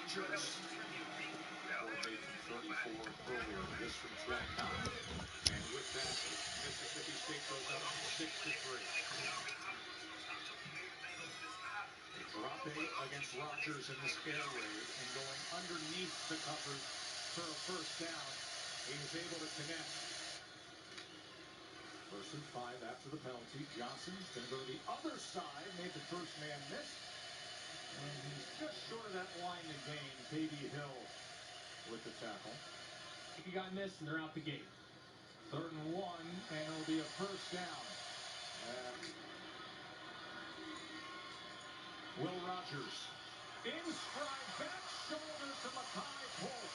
Rogers. 34 earlier, this from 29. And with that, Mississippi State goes up 6-3. Drop 8 against Rogers in this air raid and going underneath the covers for a first down. He was able to connect. 1st and 5 after the penalty. Johnson's going to go to the other side. Made the first man miss. And he's just short of that line to gain. K.D. Hill with the tackle. He got missed and they're out the gate. 3rd and 1, and it'll be a first down. Will Rogers. In stride, back shoulder to Makai Polk.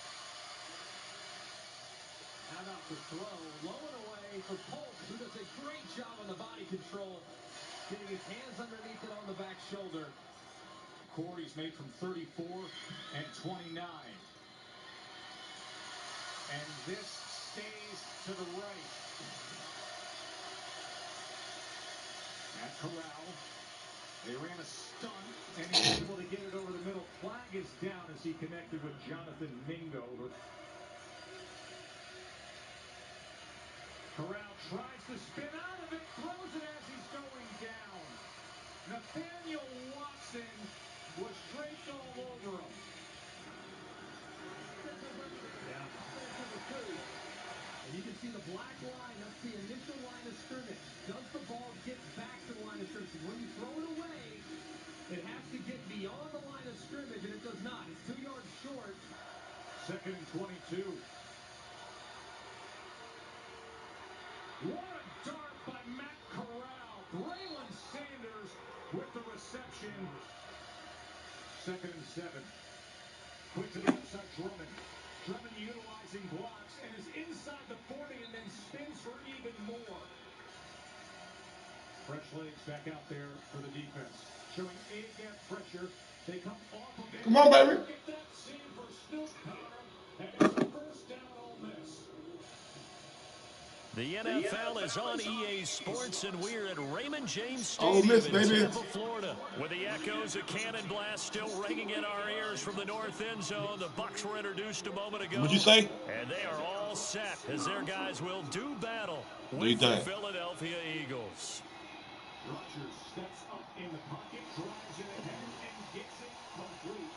How about the throw? Low and away for Polk, who does a great job on the body control. Getting his hands underneath it on the back shoulder. Corey's made from 34 and 29. And this stays to the right. At Corral. They ran a stunt, and he's able to get it over the middle. Flag is down as he connected with Jonathan Mingo. Corral tries to spin out of it, throws it as he's going down. Nathaniel Watson was draped all over him. And you can see the black line, that's the initial line of scrimmage. Does the ball get back to the line of scrimmage? When you throw it away, it has to get beyond the line of scrimmage, and it does not. It's 2 yards short. 2nd and 22. What a dart by Matt Corral. Braylon Sanders with the reception. 2nd and 7. Quick to the outside, Drummond. Drummond utilizing blocks and is inside the 40 and then spins for even more. Fresh legs back out there for the defense. Showing A-gap pressure. They come off of it. Come on, baby. Look at that seam for Snoop Connor. And it's a first down, Ole Miss. The NFL is on EA Sports, and we're at Raymond James Ole Stadium Miss, in baby. Tampa, Florida. With the echoes of Cannon Blast still ringing in our ears from the north end zone. The Bucs were introduced a moment ago. What'd you say? And they are all set as their guys will do battle Do with you the think? Philadelphia Eagles. Rogers steps up in the pocket, drives it ahead, and gets it complete.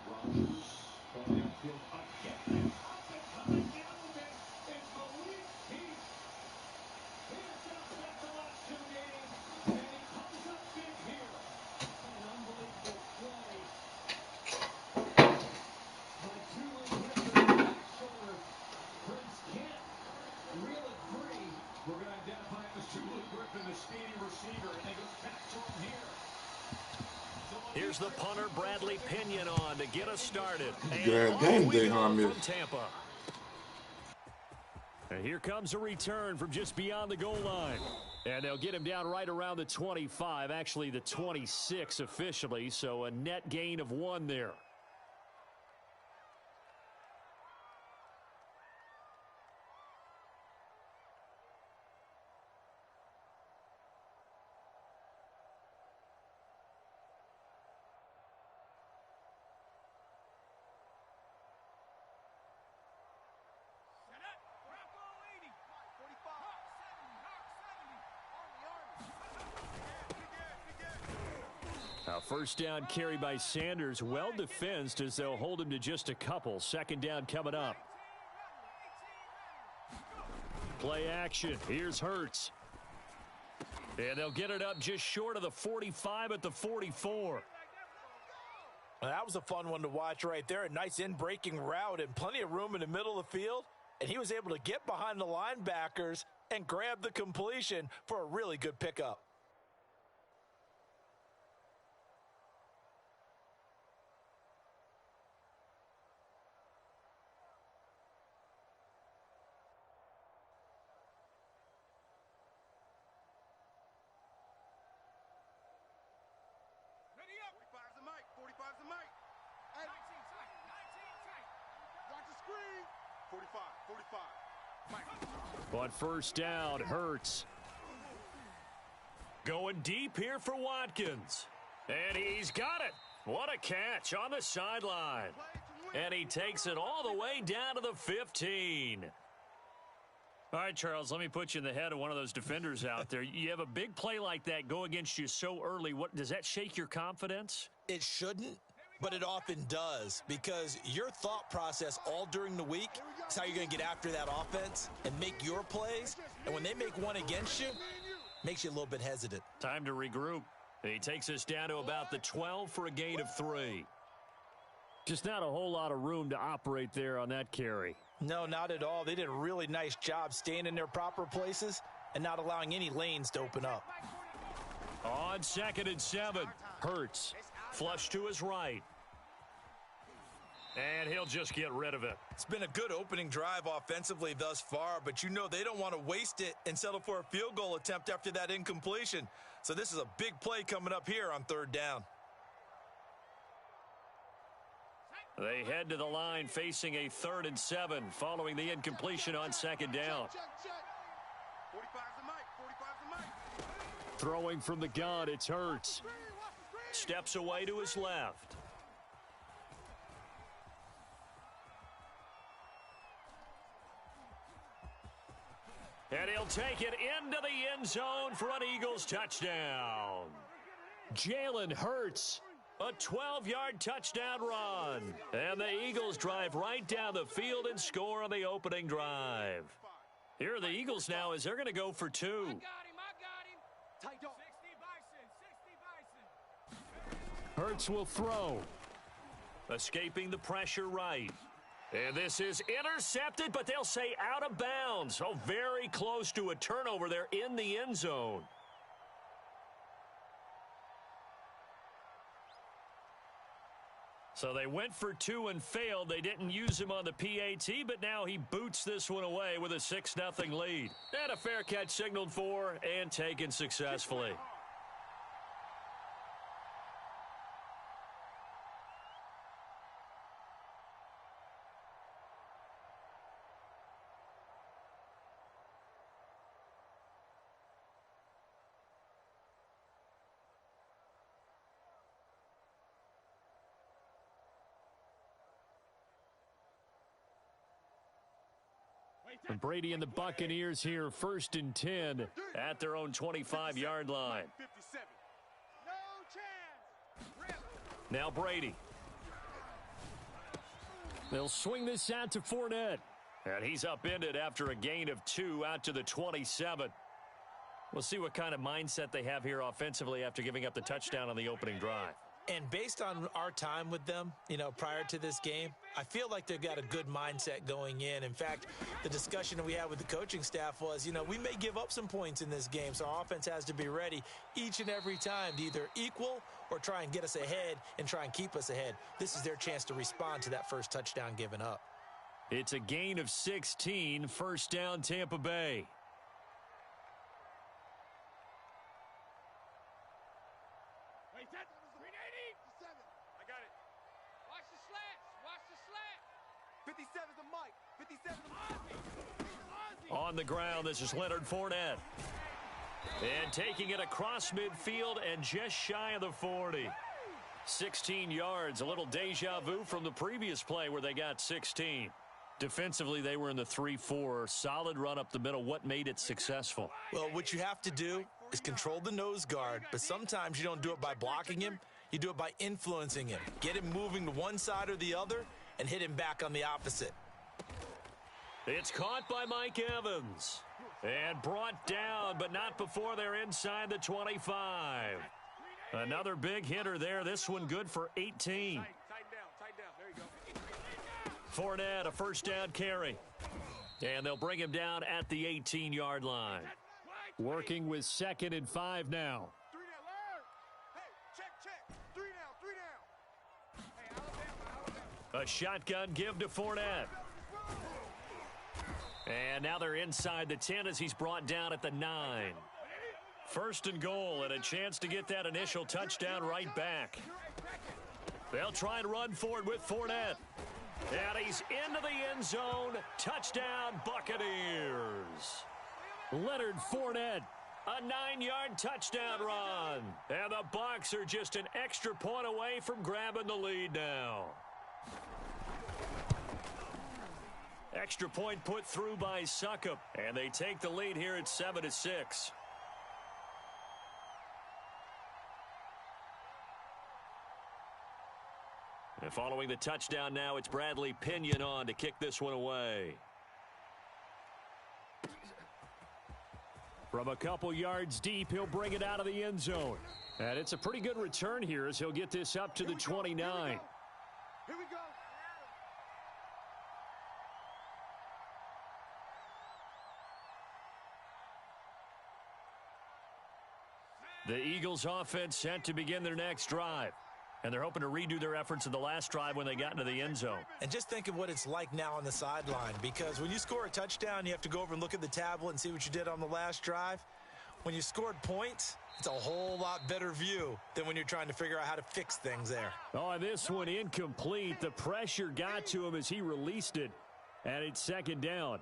Rogers going downfield again. Up and coming down with it is Malik Peace. He has bounced back the last 2 games, and he comes up big here. An unbelievable play by Julie Griffin on the back shoulder. Prince can't reel it free. We're going to identify him as Julie Griffin, the speedy receiver, and they go back to him here. Here's the punter, Bradley Pinion, on to get us started. Good game day, huh, Miss? From Tampa. And here comes a return from just beyond the goal line. And they'll get him down right around the 25, actually the 26 officially, so a net gain of 1 there. A first down carry by Sanders, well defensed as they'll hold him to just a couple. 2nd down coming up. Play action. Here's Hurts. And they'll get it up just short of the 45 at the 44. That was a fun one to watch right there. A nice in-breaking route and plenty of room in the middle of the field. And he was able to get behind the linebackers and grab the completion for a really good pickup. On first down, Hurts. Going deep here for Watkins. And he's got it. What a catch on the sideline. And he takes it all the way down to the 15. All right, Charles, let me put you in the head of one of those defenders out there. You have a big play like that go against you so early. What does that shake your confidence? It shouldn't, but it often does, because your thought process all during the week is how you're going to get after that offense and make your plays. And when they make one against you, makes you a little bit hesitant. Time to regroup. He takes us down to about the 12 for a gain of 3. Just not a whole lot of room to operate there on that carry. No, not at all. They did a really nice job staying in their proper places and not allowing any lanes to open up. On 2nd and 7, Hurts. Flush to his right. And he'll just get rid of it. It's been a good opening drive offensively thus far, but you know they don't want to waste it and settle for a field goal attempt after that incompletion. So this is a big play coming up here on 3rd down. They head to the line facing a 3rd and 7 following the incompletion on 2nd down. Throwing from the gun, it's Hurts. Steps away to his left. And he'll take it into the end zone for an Eagles touchdown. Jalen Hurts, a 12-yard touchdown run. And the Eagles drive right down the field and score on the opening drive. Here are the Eagles now as they're going to go for 2. I got him. Tight dog. 60 Bison. Hurts will throw. Escaping the pressure right. And this is intercepted, but they'll say out of bounds. Oh, very close to a turnover there in the end zone. So they went for 2 and failed. They didn't use him on the PAT, but now he boots this one away with a 6-0 lead. And a fair catch signaled for and taken successfully. And Brady and the Buccaneers here, 1st and 10 at their own 25-yard line. Now Brady. They'll swing this out to Fournette. And he's upended after a gain of 2 out to the 27. We'll see what kind of mindset they have here offensively after giving up the touchdown on the opening drive. And based on our time with them, prior to this game, I feel like they've got a good mindset going in. In fact, the discussion that we had with the coaching staff was, we may give up some points in this game, so our offense has to be ready each and every time to either equal or try and get us ahead and try and keep us ahead. This is their chance to respond to that first touchdown given up. It's a gain of 16, 1st down Tampa Bay. On the ground, this is Leonard Fournette. And taking it across midfield and just shy of the 40. 16 yards, a little deja vu from the previous play where they got 16. Defensively, they were in the 3-4. Solid run up the middle. What made it successful? Well, what you have to do is control the nose guard, but sometimes you don't do it by blocking him. You do it by influencing him. Get him moving to one side or the other and hit him back on the opposite. It's caught by Mike Evans. And brought down, but not before they're inside the 25. Another big hitter there. This one good for 18. Tight down. There you go. Fournette, a 1st down carry. And they'll bring him down at the 18-yard line. Working with 2nd and 5 now. 3 down. Hey, check. 3 down. Hey, Alabama. A shotgun give to Fournette. And now they're inside the 10 as he's brought down at the 9. 1st and goal and a chance to get that initial touchdown right back. They'll try and run forward with Fournette. And he's into the end zone. Touchdown, Buccaneers. Leonard Fournette A 9-yard touchdown run. And the Bucs are just an extra point away from grabbing the lead now. Extra point put through by Succop. And they take the lead here at 7-6. And following the touchdown now, it's Bradley Pinion on to kick this one away. From a couple yards deep, he'll bring it out of the end zone. And it's a pretty good return here as he'll get this up to the 29. Here we go. The Eagles offense set to begin their next drive. And they're hoping to redo their efforts in the last drive when they got into the end zone. And just think of what it's like now on the sideline, because when you score a touchdown, you have to go over and look at the tablet and see what you did on the last drive. When you scored points, it's a whole lot better view than when you're trying to figure out how to fix things there. Oh, and this one incomplete. The pressure got to him as he released it, and it's second down.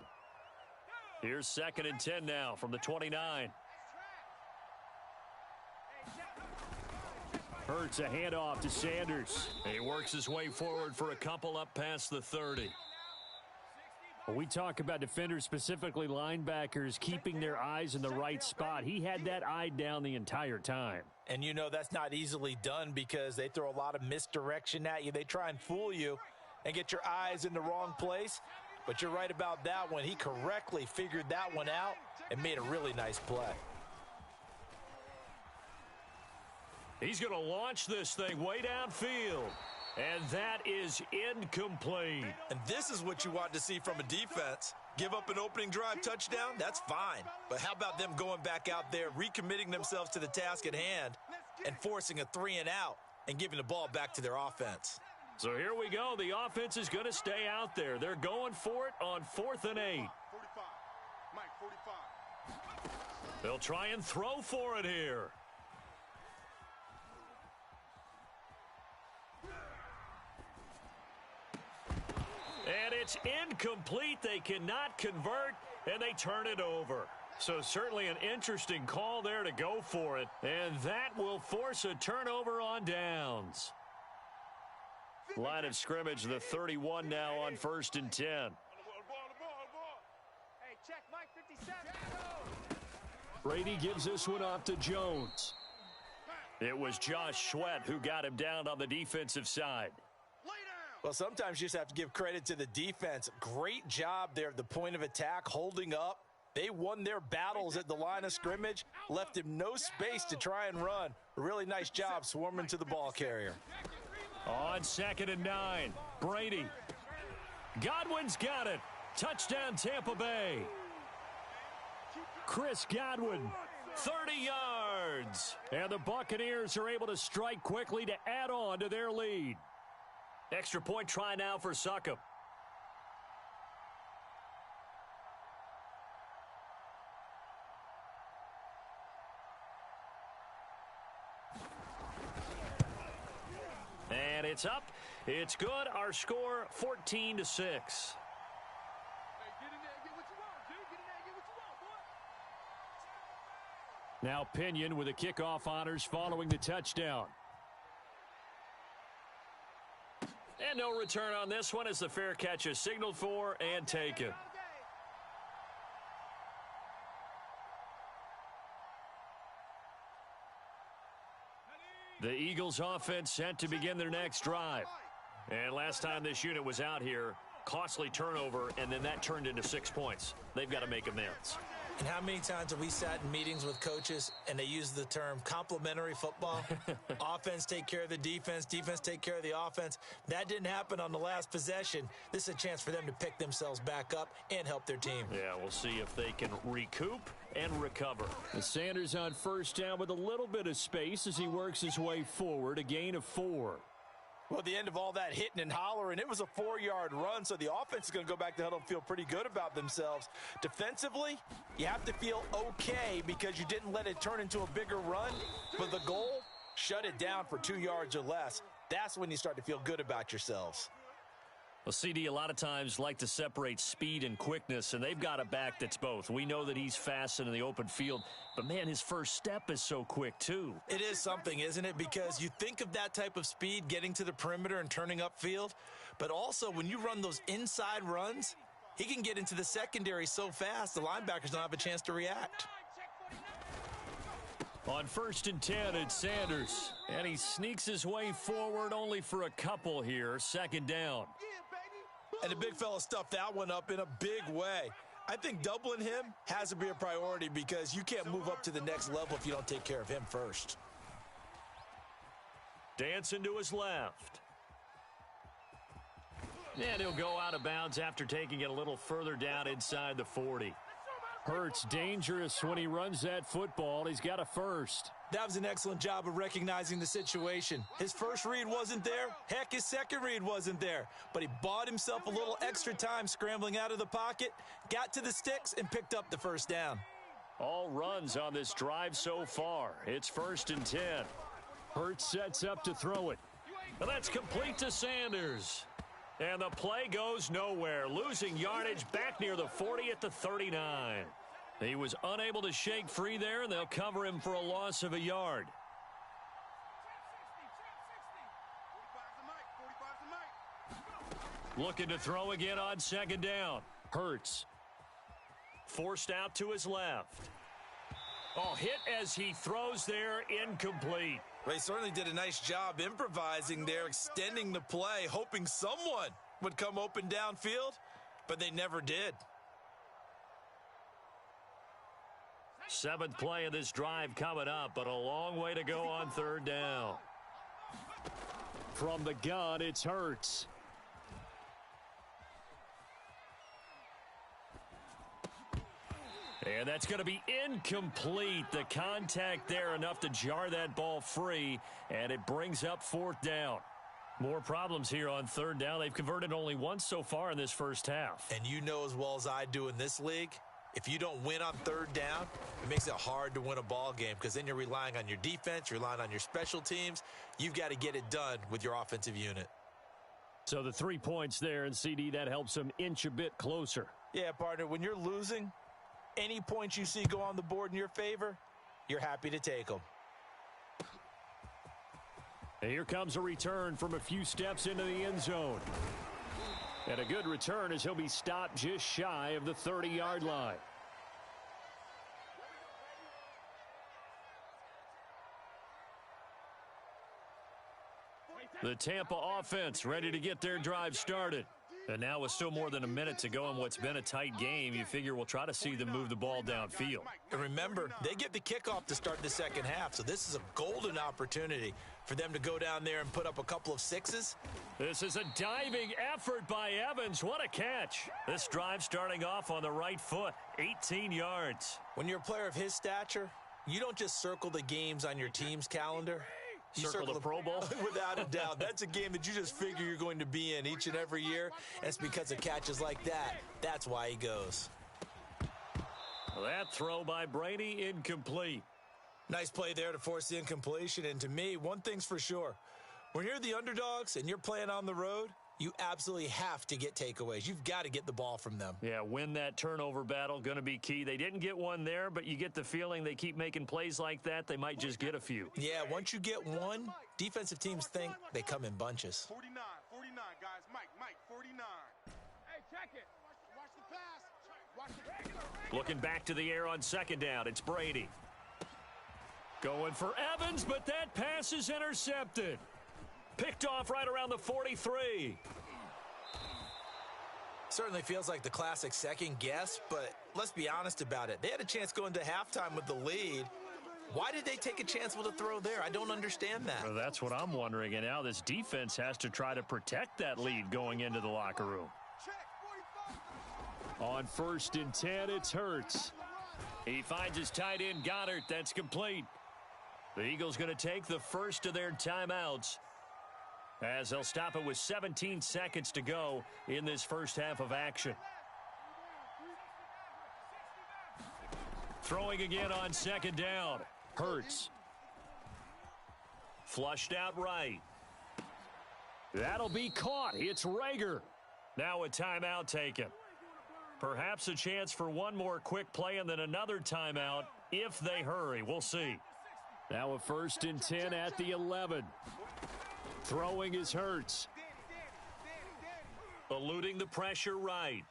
Here's 2nd and 10 now from the 29. Hurts a handoff to Sanders. He works his way forward for a couple up past the 30. When we talk about defenders, specifically linebackers, keeping their eyes in the right spot, he had that eye down the entire time. And you know that's not easily done because they throw a lot of misdirection at you. They try and fool you and get your eyes in the wrong place. But you're right about that one. He correctly figured that one out and made a really nice play. He's going to launch this thing way downfield. And that is incomplete. And this is what you want to see from a defense. Give up an opening drive touchdown, that's fine. But how about them going back out there, recommitting themselves to the task at hand, and forcing a 3-and-out and giving the ball back to their offense. So here we go. The offense is going to stay out there. They're going for it on 4th and 8. 45. Mike, 45. They'll try and throw for it here. And it's incomplete. They cannot convert, and they turn it over. So certainly an interesting call there to go for it. And that will force a turnover on downs. Line of scrimmage, the 31 now on 1st and 10. Hey, check Mike, 57. Brady gives this one off to Jones. It was Josh Sweat who got him down on the defensive side. Well, sometimes you just have to give credit to the defense. Great job there at the point of attack, holding up. They won their battles at the line of scrimmage, left him no space to try and run. A really nice job swarming to the ball carrier. On 2nd and 9, Brady. Godwin's got it. Touchdown, Tampa Bay. Chris Godwin, 30 yards. And the Buccaneers are able to strike quickly to add on to their lead. Extra point try now for Succop. And it's up. It's good. Our score, 14-6. Now Pinion with the kickoff honors following the touchdown. And no return on this one as the fair catch is signaled for and taken. The Eagles offense set to begin their next drive. And last time this unit was out here, costly turnover, and then that turned into 6 points. They've got to make amends. And how many times have we sat in meetings with coaches and they use the term complementary football? Offense take care of the defense, defense take care of the offense. That didn't happen on the last possession. This is a chance for them to pick themselves back up and help their team. Yeah, we'll see if they can recoup and recover. And Sanders on 1st down with a little bit of space as he works his way forward, a gain of 4. Well, at the end of all that hitting and hollering, it was a 4-yard run, so the offense is going to go back to huddle and feel pretty good about themselves. Defensively, you have to feel okay because you didn't let it turn into a bigger run, but the goal, shut it down for 2 yards or less. That's when you start to feel good about yourselves. Well, CD a lot of times like to separate speed and quickness, and they've got a back that's both. We know that he's fast and in the open field, but, man, his first step is so quick, too. It is something, isn't it? Because you think of that type of speed getting to the perimeter and turning upfield, but also when you run those inside runs, he can get into the secondary so fast the linebackers don't have a chance to react. On 1st and 10, it's Sanders, and he sneaks his way forward only for a couple here. 2nd down. And the big fella stuffed that one up in a big way. I think doubling him has to be a priority because you can't move up to the next level if you don't take care of him first. Dancing to his left. And he'll go out of bounds after taking it a little further down inside the 40. Hurts dangerous when he runs that football. He's got a first. That was an excellent job of recognizing the situation. His first read wasn't there. Heck, his second read wasn't there. But he bought himself a little extra time scrambling out of the pocket, got to the sticks, and picked up the first down. All runs on this drive so far. It's 1st and 10. Hurts sets up to throw it. And that's complete to Sanders. And the play goes nowhere, losing yardage back near the 40 at the 39. He was unable to shake free there, and they'll cover him for a loss of a yard. Looking to throw again on 2nd down. Hurts. Forced out to his left. Oh, hit as he throws there, incomplete. Well, he certainly did a nice job improvising there, extending the play, hoping someone would come open downfield, but they never did. 7th play of this drive coming up, but a long way to go on 3rd down. From the gun, it's Hurts. And that's going to be incomplete. The contact there enough to jar that ball free, and it brings up 4th down. More problems here on 3rd down. They've converted only once so far in this first half. And you know as well as I do in this league, if you don't win on 3rd down, it makes it hard to win a ball game because then you're relying on your defense, you're relying on your special teams. You've got to get it done with your offensive unit. So the 3 points there, and CD, that helps them inch a bit closer. Yeah, partner, when you're losing, any points you see go on the board in your favor, you're happy to take them. And here comes a return from a few steps into the end zone. And a good return as he'll be stopped just shy of the 30-yard line. The Tampa offense ready to get their drive started. And now with still more than a minute to go in what's been a tight game, you figure we'll try to see them move the ball downfield. And remember, they get the kickoff to start the second half, so this is a golden opportunity for them to go down there and put up a couple of sixes. This is a diving effort by Evans. What a catch. This drive starting off on the right foot, 18 yards. When you're a player of his stature, you don't just circle the games on your team's calendar. You circle the Pro Bowl? Without a doubt. That's a game that you just figure you're going to be in each and every year. And it's because of catches like that. That's why he goes. That throw by Brady incomplete. Nice play there to force the incompletion. And to me, one thing's for sure. When you're the underdogs and you're playing on the road, you absolutely have to get takeaways. You've got to get the ball from them. Yeah, win that turnover battle, going to be key. They didn't get one there, but you get the feeling they keep making plays like that, they might just get a few. Yeah, once you get one, defensive teams think they come in bunches. 49, guys. Mike, 49. Hey, check it. Watch the pass. Watch the Looking back to the air on 2nd down, it's Brady. Going for Evans, but that pass is intercepted. Picked off right around the 43. Certainly feels like the classic second guess, but let's be honest about it. They had a chance going to halftime with the lead. Why did they take a chance with a throw there? I don't understand that. Well, that's what I'm wondering. And now this defense has to try to protect that lead going into the locker room. On 1st and 10, it's Hurts. He finds his tight end, Goddard. That's complete. The Eagles going to take the first of their timeouts, as they'll stop it with 17 seconds to go in this first half of action. Throwing again on 2nd down. Hurts. Flushed out right. That'll be caught. It's Rager. Now a timeout taken. Perhaps a chance for one more quick play and then another timeout if they hurry. We'll see. Now a 1st and 10 at the 11. Throwing is Hurts. Eluding the pressure right.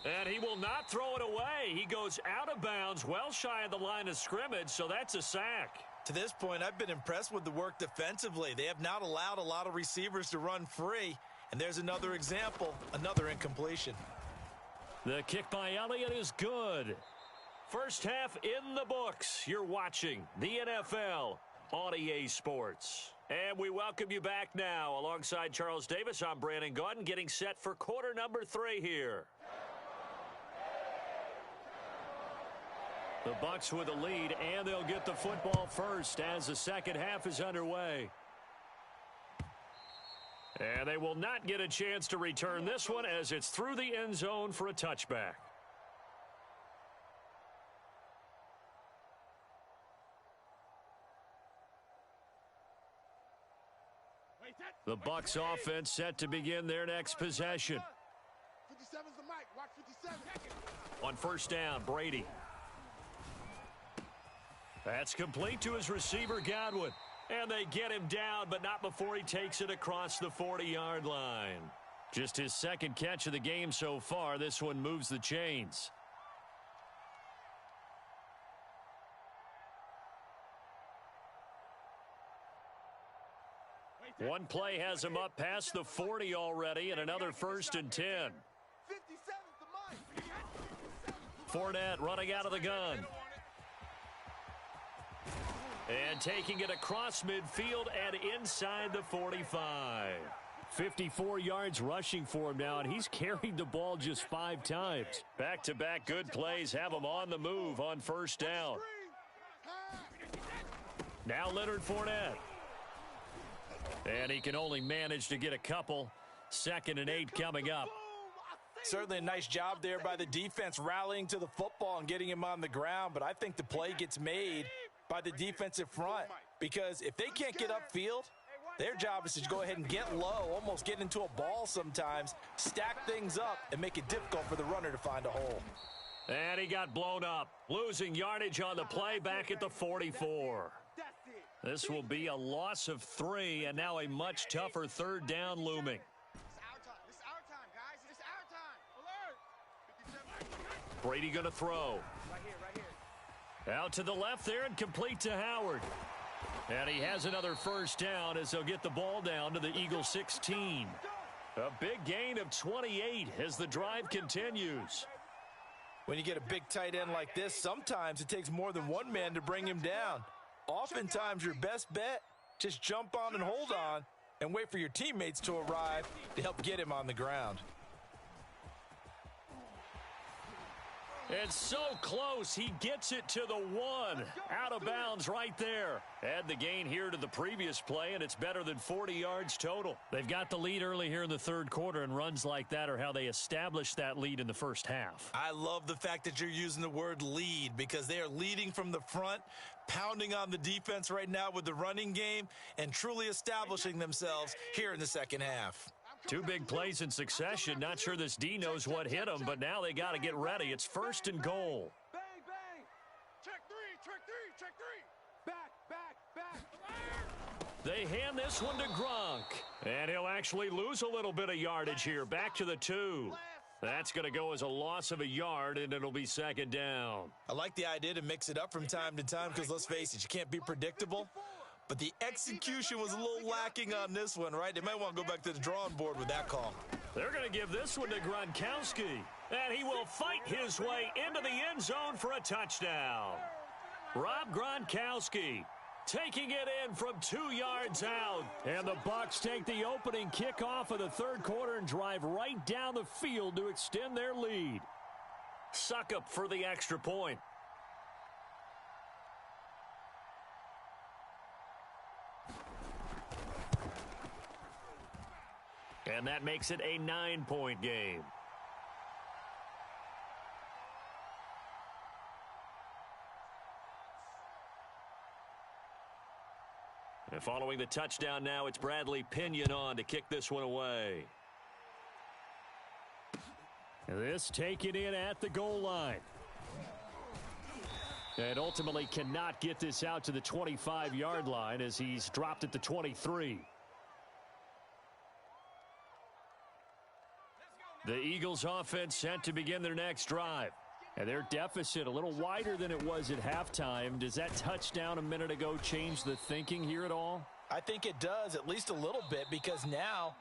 And he will not throw it away. He goes out of bounds, well shy of the line of scrimmage, so that's a sack. To this point, I've been impressed with the work defensively. They have not allowed a lot of receivers to run free. And there's another example, another incompletion. The kick by Elliott is good. First half in the books. You're watching the NFL on EA Sports. And we welcome you back now. Alongside Charles Davis, I'm Brandon Gaudin, getting set for quarter number 3 here. The Bucs with a lead, and they'll get the football first as the second half is underway. And they will not get a chance to return this one as it's through the end zone for a touchback. The Bucs offense set to begin their next possession. 57's the mic. Watch 57. On first down, Brady. That's complete to his receiver, Godwin. And they get him down, but not before he takes it across the 40-yard line. Just his second catch of the game so far. This one moves the chains. One play has him up past the 40 already, and another 1st and 10. 57's the mic. Fournette running out of the gun. And taking it across midfield and inside the 45. 54 yards rushing for him now, and he's carried the ball just 5 times. Back-to-back good plays have him on the move on first down. Now Leonard Fournette. And he can only manage to get a couple. 2nd and 8 coming up. Certainly a nice job there by the defense rallying to the football and getting him on the ground, but I think the play gets made by the defensive front, because if they can't get upfield, their job is to go ahead and get low, almost get into a ball sometimes, stack things up, and make it difficult for the runner to find a hole. And he got blown up, losing yardage on the play back at the 44. This will be a loss of 3, and now a much tougher 3rd down looming. It's our time, guys. It's our time. Alert. Brady going to throw. Right here. Out to the left there and complete to Howard. And he has another 1st down as they'll get the ball down to the Eagles 16. A big gain of 28 as the drive continues. When you get a big tight end like this, sometimes it takes more than one man to bring him down. Oftentimes your best bet, just jump on and hold on and wait for your teammates to arrive to help get him on the ground. It's so close. He gets it to the 1. Out of bounds right there. Add the gain here to the previous play, and it's better than 40 yards total. They've got the lead early here in the 3rd quarter, and runs like that are how they establish that lead in the first half. I love the fact that you're using the word lead, because they are leading from the front, pounding on the defense right now with the running game, and truly establishing themselves here in the second half. 2 big plays in succession. Not sure this D knows what hit him, but now they got to get ready. It's 1st and goal. Bang, bang. Check 3. Back. They hand this one to Gronk. And he'll actually lose a little bit of yardage here. Back to the 2. That's going to go as a loss of a yard, and it'll be 2nd down. I like the idea to mix it up from time to time, because let's face it, you can't be predictable. But the execution was a little lacking on this one, right? They might want to go back to the drawing board with that call. They're going to give this one to Gronkowski. And he will fight his way into the end zone for a touchdown. Rob Gronkowski taking it in from 2 yards out. And the Bucs take the opening kickoff of the 3rd quarter and drive right down the field to extend their lead. Suckup for the extra point. And that makes it a 9-point game. And following the touchdown now, it's Bradley Pinion on to kick this one away. This taken in at the goal line. And ultimately cannot get this out to the 25-yard line as he's dropped at the 23. The Eagles offense set to begin their next drive. And their deficit a little wider than it was at halftime. Does that touchdown a minute ago change the thinking here at all? I think it does, at least a little bit, because now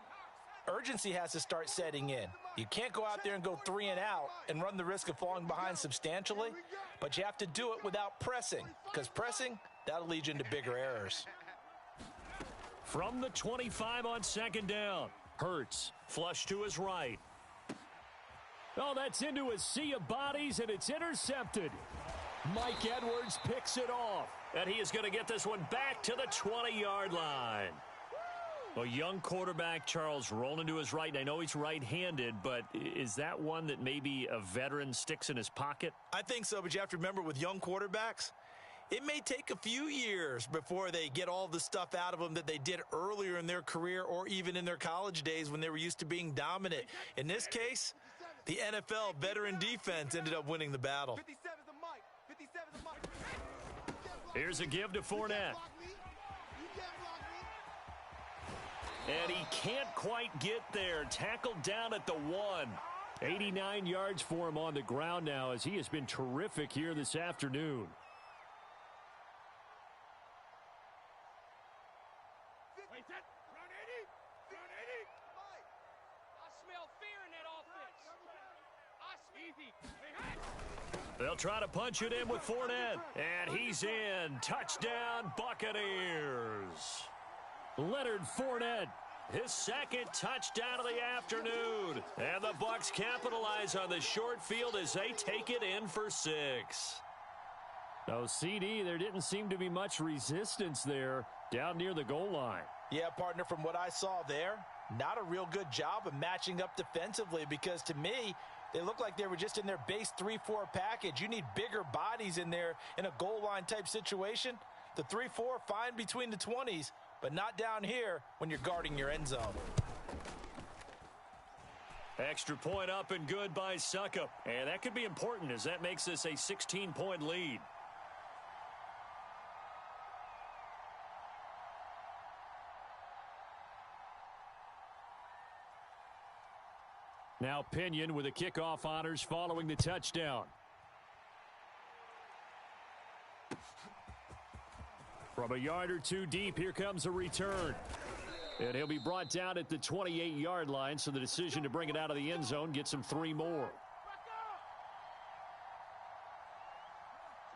urgency has to start setting in. You can't go out there and go 3 and out and run the risk of falling behind substantially, but you have to do it without pressing, because pressing, that'll lead you into bigger errors. From the 25 on second down, Hurts flush to his right. Oh, that's into a sea of bodies, and it's intercepted. Mike Edwards picks it off, and he is going to get this one back to the 20-yard line. A young quarterback, Charles, rolling to his right. I know he's right-handed, but is that one that maybe a veteran sticks in his pocket? I think so, but you have to remember with young quarterbacks, it may take a few years before they get all the stuff out of them that they did earlier in their career or even in their college days when they were used to being dominant. In this case, the NFL veteran defense ended up winning the battle. Here's a give to Fournette. And he can't quite get there. Tackled down at the 1. 89 yards for him on the ground now as he has been terrific here this afternoon. They'll try to punch it in with Fournette. And he's in. Touchdown, Buccaneers. Leonard Fournette, his second touchdown of the afternoon. And the Bucs capitalize on the short field as they take it in for 6. So, CD, there didn't seem to be much resistance there down near the goal line. Yeah, partner, from what I saw there, not a real good job of matching up defensively because to me, they look like they were just in their base 3-4 package. You need bigger bodies in there in a goal line type situation. The 3-4, fine between the 20s, but not down here when you're guarding your end zone. Extra point up and good by Suckup. And that could be important as that makes this a 16-point lead. Now Pinion with the kickoff honors following the touchdown. From a yard or two deep, here comes a return. And he'll be brought down at the 28-yard line, so the decision to bring it out of the end zone gets him 3 more.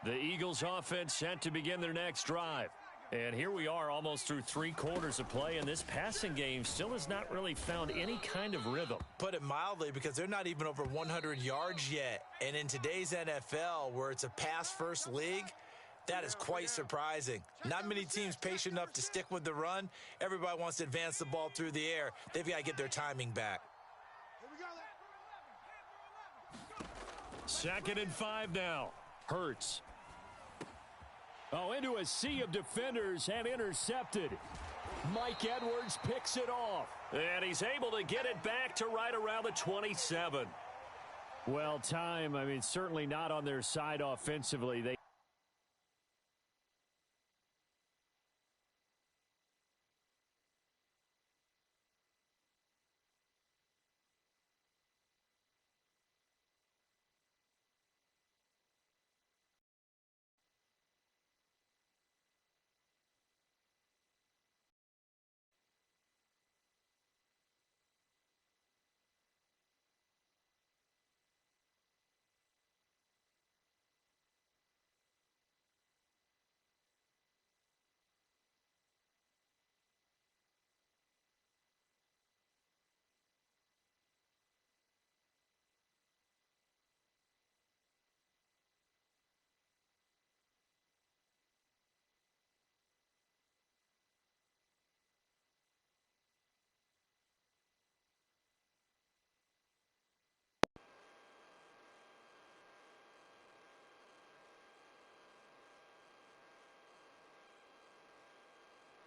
The Eagles offense set to begin their next drive. And here we are almost through 3 quarters of play, and this passing game still has not really found any kind of rhythm. Put it mildly, because they're not even over 100 yards yet. And in today's NFL, where it's a pass-first league, that is quite surprising. Not many teams patient enough to stick with the run. Everybody wants to advance the ball through the air. They've got to get their timing back. 2nd and 5 now. Hurts. Oh, into a sea of defenders and intercepted. Mike Edwards picks it off. And he's able to get it back to right around the 27. Well, time, certainly not on their side offensively.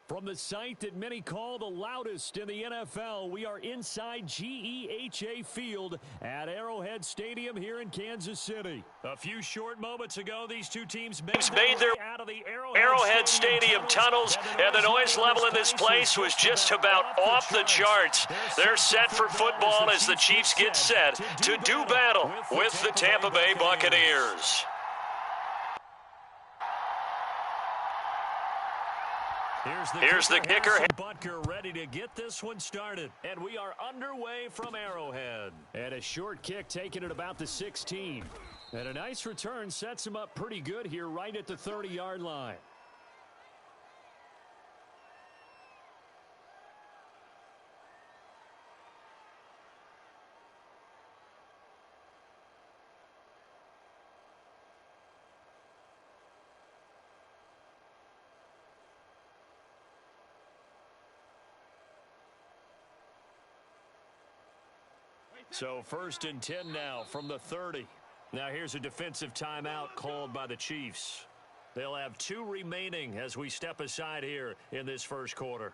From the site that many call the loudest in the NFL, we are inside GEHA Field at Arrowhead Stadium here in Kansas City. A few short moments ago, these two teams made their way out of the Arrowhead Stadium tunnels, and the noise level in this place was just about off the charts. They're set for football as the Chiefs get set to do battle with the Tampa Bay Buccaneers. Here's the kicker. Butker ready to get this one started. And we are underway from Arrowhead. And a short kick taken at about the 16. And a nice return sets him up pretty good here right at the 30-yard line. So 1st and 10 now from the 30. Now here's a defensive timeout called by the Chiefs. They'll have 2 remaining as we step aside here in this first quarter.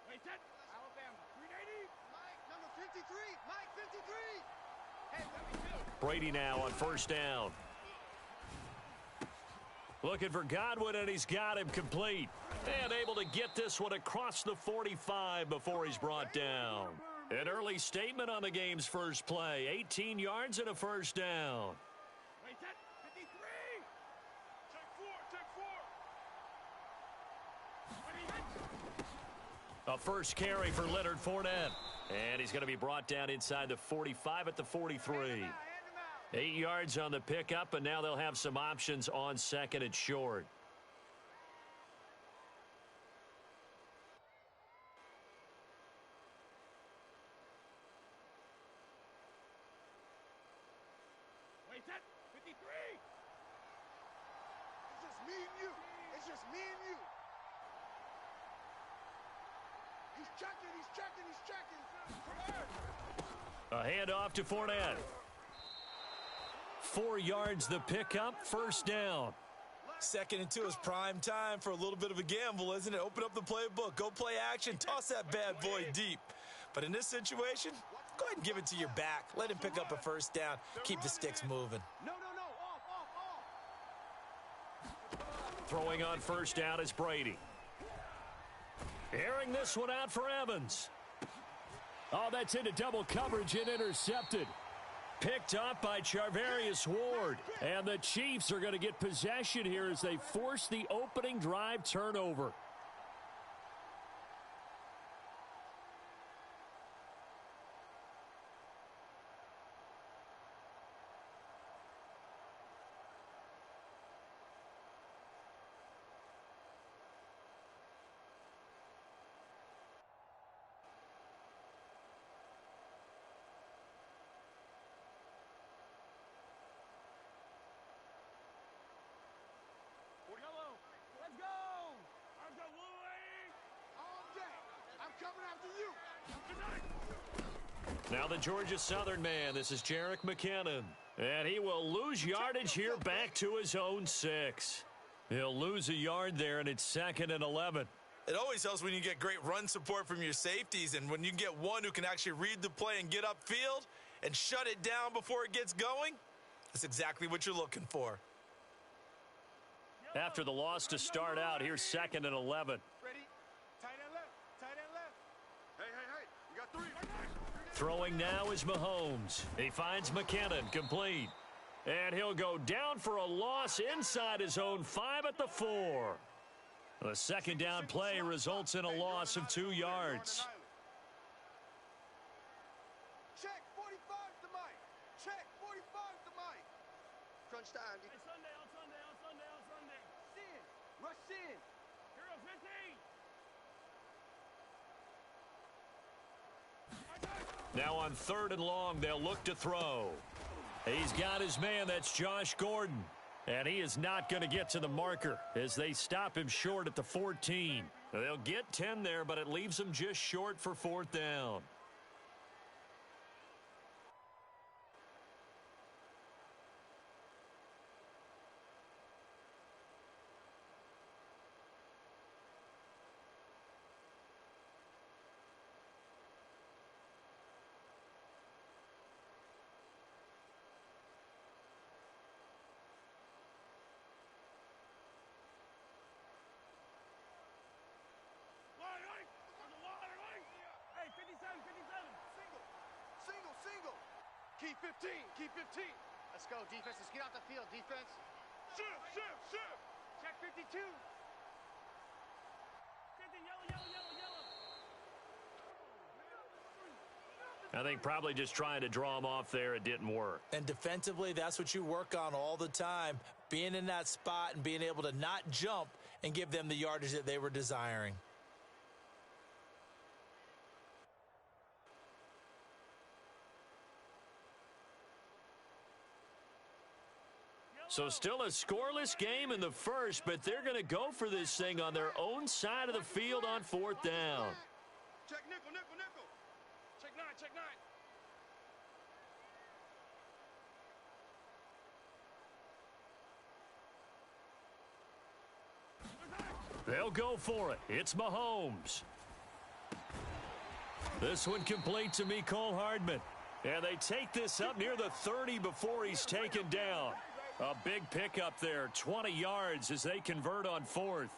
Alabama, 380. Mike, number 53. Mike, 53. Hey, let me do. Brady now on 1st down. Looking for Godwin, and he's got him complete. And able to get this one across the 45 before he's brought down. An early statement on the game's first play. 18 yards and a 1st down. Wait, that 53. Check 4. A first carry for Leonard Fournette. And he's going to be brought down inside the 45 at the 43. 8 yards on the pickup, and now they'll have some options on 2nd and short. Wait, that 53. It's just me and you. It's just me and you. He's checking. A handoff to Fournette. 4 yards the pickup, 1st down. 2nd and 2 is prime time for a little bit of a gamble, isn't it? Open up the playbook, go play action, toss that bad boy deep. But in this situation, go ahead and give it to your back. Let him pick up a 1st down. Keep the sticks moving. No. Off. Throwing on 1st down is Brady. Airing this one out for Evans. Oh, that's into double coverage and intercepted. Picked up by Charvarius Ward. And the Chiefs are going to get possession here as they force the opening drive turnover. Now the Georgia Southern man, this is Jerick McKinnon. And he will lose yardage here back to his own 6. He'll lose a yard there, and it's 2nd and 11. It always helps when you get great run support from your safeties, and when you get one who can actually read the play and get upfield and shut it down before it gets going. That's exactly what you're looking for. After the loss to start out, here's 2nd and 11. Ready? Tight end left. Hey. You got 3. Throwing now is Mahomes. He finds McKinnon, complete. And he'll go down for a loss inside his own 5 at the 4. The 2nd down play results in a loss of 2 yards. Check 45 to Mike. Check 45 to Mike. Crunch time. Hey, Sunday. Sin. Rush in. Hero 15. Now on 3rd and long, they'll look to throw. He's got his man, that's Josh Gordon. And he is not going to get to the marker as they stop him short at the 14. They'll get 10 there, but it leaves them just short for 4th down. Keep 15. Keep 15. Let's go, defense. Let's get out the field, defense. Shift, shift, shift. Check 52. 50, yellow, yellow, yellow, yellow. I think probably just trying to draw him off there, it didn't work. And defensively, that's what you work on all the time, being in that spot and being able to not jump and give them the yardage that they were desiring. So still a scoreless game in the first, but they're going to go for this thing on their own side of the field on fourth down. Check nickel, nickel, nickel. Check 9, check 9. They'll go for it. It's Mahomes. This one complete to Mecole Hardman. And they take this up near the 30 before he's taken down. A big pickup there, 20 yards as they convert on fourth.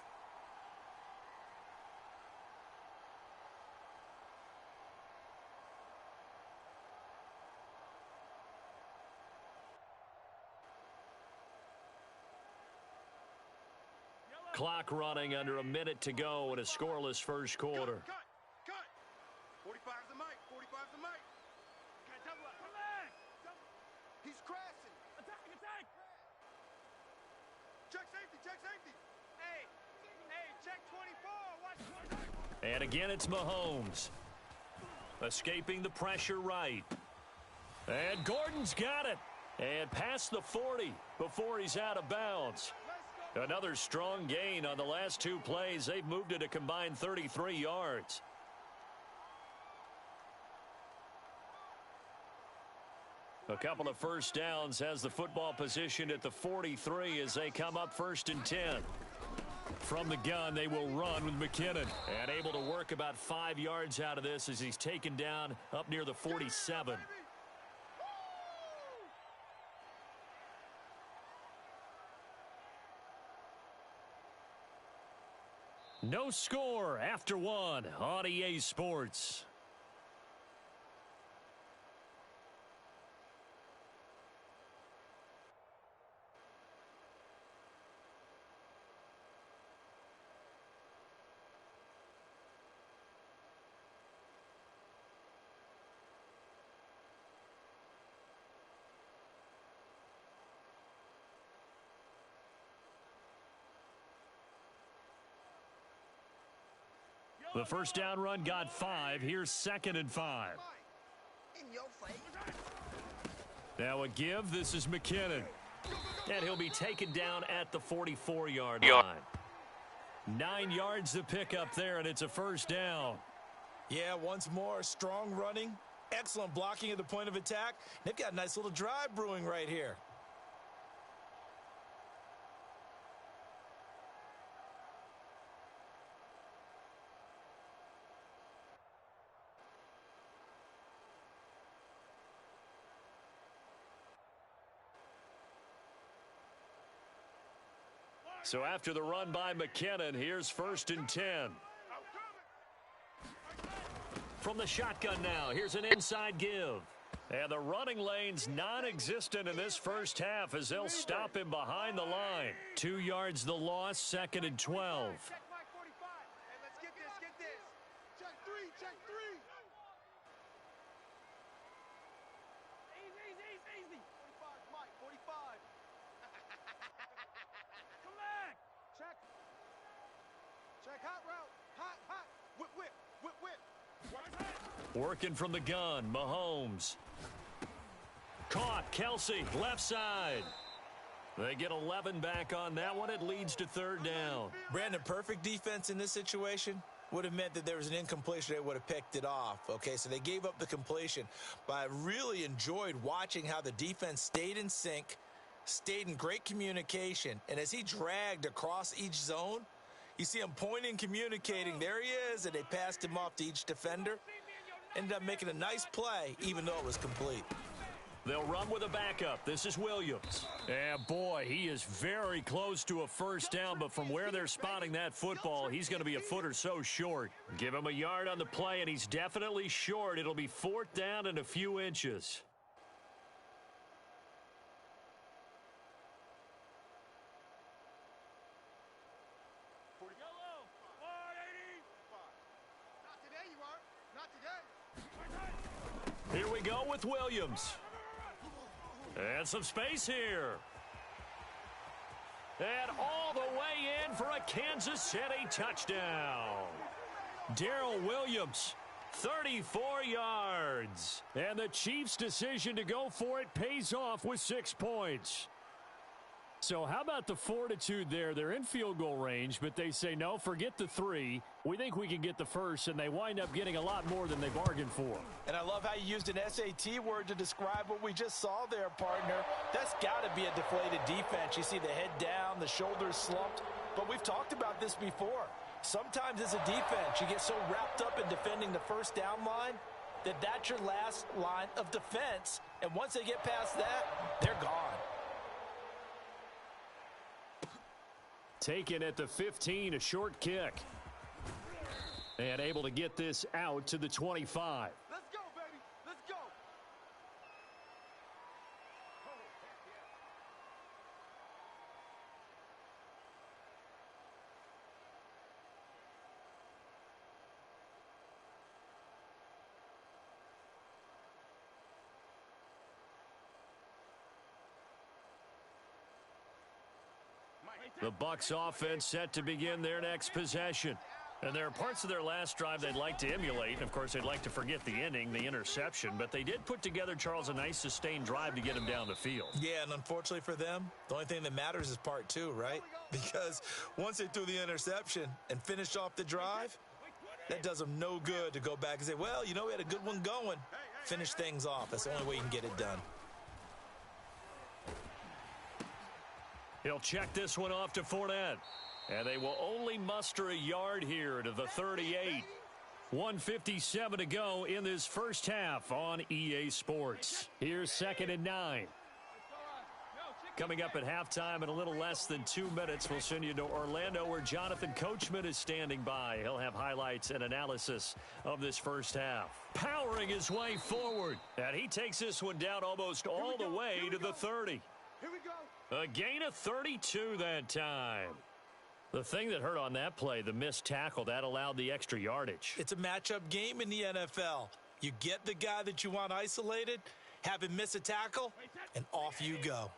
Clock running under a minute to go in a scoreless first quarter. Cut. 45's the mic. 45's the mic. Okay, double up. Come back. He's crashing. Attack, attack. Check safety, check safety. Hey, check 24. Watch 24. And again, it's Mahomes. Escaping the pressure right. And Gordon's got it. And past the 40 before he's out of bounds. Another strong gain on the last two plays. They've moved it a combined 33 yards. A couple of first downs, has the football position at the 43 as they come up 1st and 10. From the gun, they will run with McKinnon. And able to work about 5 yards out of this as he's taken down up near the 47. No score after one on EA Sports. The first down run got 5. Here's 2nd and 5. In your face. Now a give. This is McKinnon. And he'll be taken down at the 44-yard line. 9 yards to pick up there, and it's a first down. Yeah, once more, strong running, excellent blocking at the point of attack. They've got a nice little drive brewing right here. So after the run by McKinnon, here's 1st and 10. From the shotgun now, here's an inside give. And the running lane's non-existent in this first half as they'll stop him behind the line. 2 yards the loss, 2nd and 12. Check Mike 45. Hey, let's get this. Check 3, check 3. Easy. 45's Mike, 45. Come back. Check hot route. Hot. Whip. Working from the gun, Mahomes. Caught, Kelsey, left side. They get 11 back on that one. It leads to 3rd down. Brandon, perfect defense in this situation would have meant that there was an incompletion. They would have picked it off. Okay, so they gave up the completion. But I really enjoyed watching how the defense stayed in sync, stayed in great communication. And as he dragged across each zone, you see him pointing, communicating. There he is, and they passed him off to each defender. Ended up making a nice play, even though it was complete. They'll run with a backup. This is Williams. And boy, he is very close to a first down, but from where they're spotting that football, he's going to be a foot or so short. Give him a yard on the play, and he's definitely short. It'll be 4th down and a few inches. with Williams. And some space here. And all the way in for a Kansas City touchdown. Darrell Williams, 34 yards. And the Chiefs' decision to go for it pays off with 6 points. So how about the fortitude there? They're in field goal range, but they say, no, forget the 3. We think we can get the first, and they wind up getting a lot more than they bargained for. And I love how you used an SAT word to describe what we just saw there, partner. That's got to be a deflated defense. You see the head down, the shoulders slumped. But we've talked about this before. Sometimes as a defense, you get so wrapped up in defending the first down line that that's your last line of defense. And once they get past that, they're gone. Taken at the 15, a short kick. And able to get this out to the 25. Let's go, baby. Let's go. The Bucs offense set to begin their next possession. And there are parts of their last drive they'd like to emulate. And, of course, they'd like to forget the ending, the interception. But they did put together, Charles, a nice sustained drive to get him down the field. Yeah, and unfortunately for them, the only thing that matters is part 2, right? Because once they threw the interception and finished off the drive, that does them no good to go back and say, well, you know, we had a good one going. Finish things off. That's the only way you can get it done. He'll check this one off to Fournette. And they will only muster a yard here to the 38. 1:57 to go in this first half on EA Sports. Here's 2nd and 9. Coming up at halftime in a little less than 2 minutes, we'll send you to Orlando where Jonathan Coachman is standing by. He'll have highlights and analysis of this first half. Powering his way forward. And he takes this one down almost all the way to the 30. Here we go. A gain of 32 that time. The thing that hurt on that play, the missed tackle, that allowed the extra yardage. It's a matchup game in the NFL. You get the guy that you want isolated, have him miss a tackle, and off you go.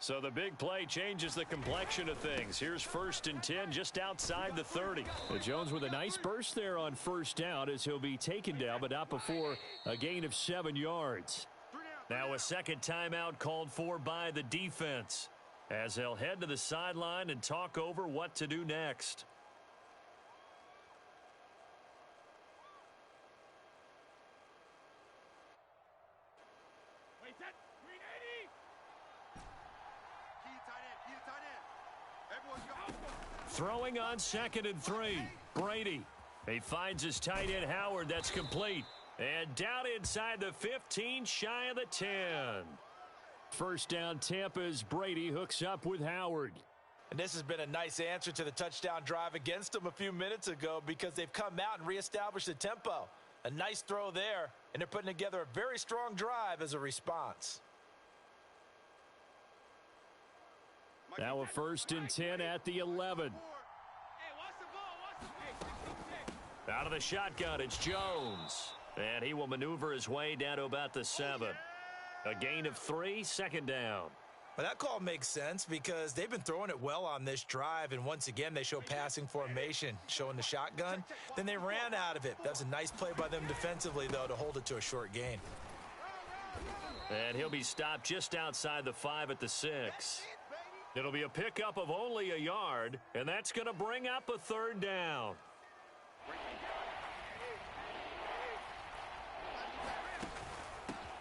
So the big play changes the complexion of things. Here's 1st and 10 just outside the 30. Jones with a nice burst there on first down as he'll be taken down, but not before a gain of 7 yards. Now a second timeout called for by the defense, as they'll head to the sideline and talk over what to do next. Wait, that 380. Key tight end. Everyone go. Throwing on 2nd and 3. Brady. He finds his tight end Howard. That's complete. And down inside the 15, shy of the 10. First down, Tampa's Brady hooks up with Howard. And this has been a nice answer to the touchdown drive against them a few minutes ago because they've come out and reestablished the tempo. A nice throw there, and they're putting together a very strong drive as a response. Now a 1st and 10 at the 11. Out of the shotgun, it's Jones. And he will maneuver his way down to about the 7. A gain of 3, 2nd down. Well, that call makes sense because they've been throwing it well on this drive, and once again they show passing formation, showing the shotgun. Then they ran out of it. That was a nice play by them defensively, though, to hold it to a short gain. And he'll be stopped just outside the 5 at the 6. It'll be a pickup of only a yard, and that's going to bring up a 3rd down.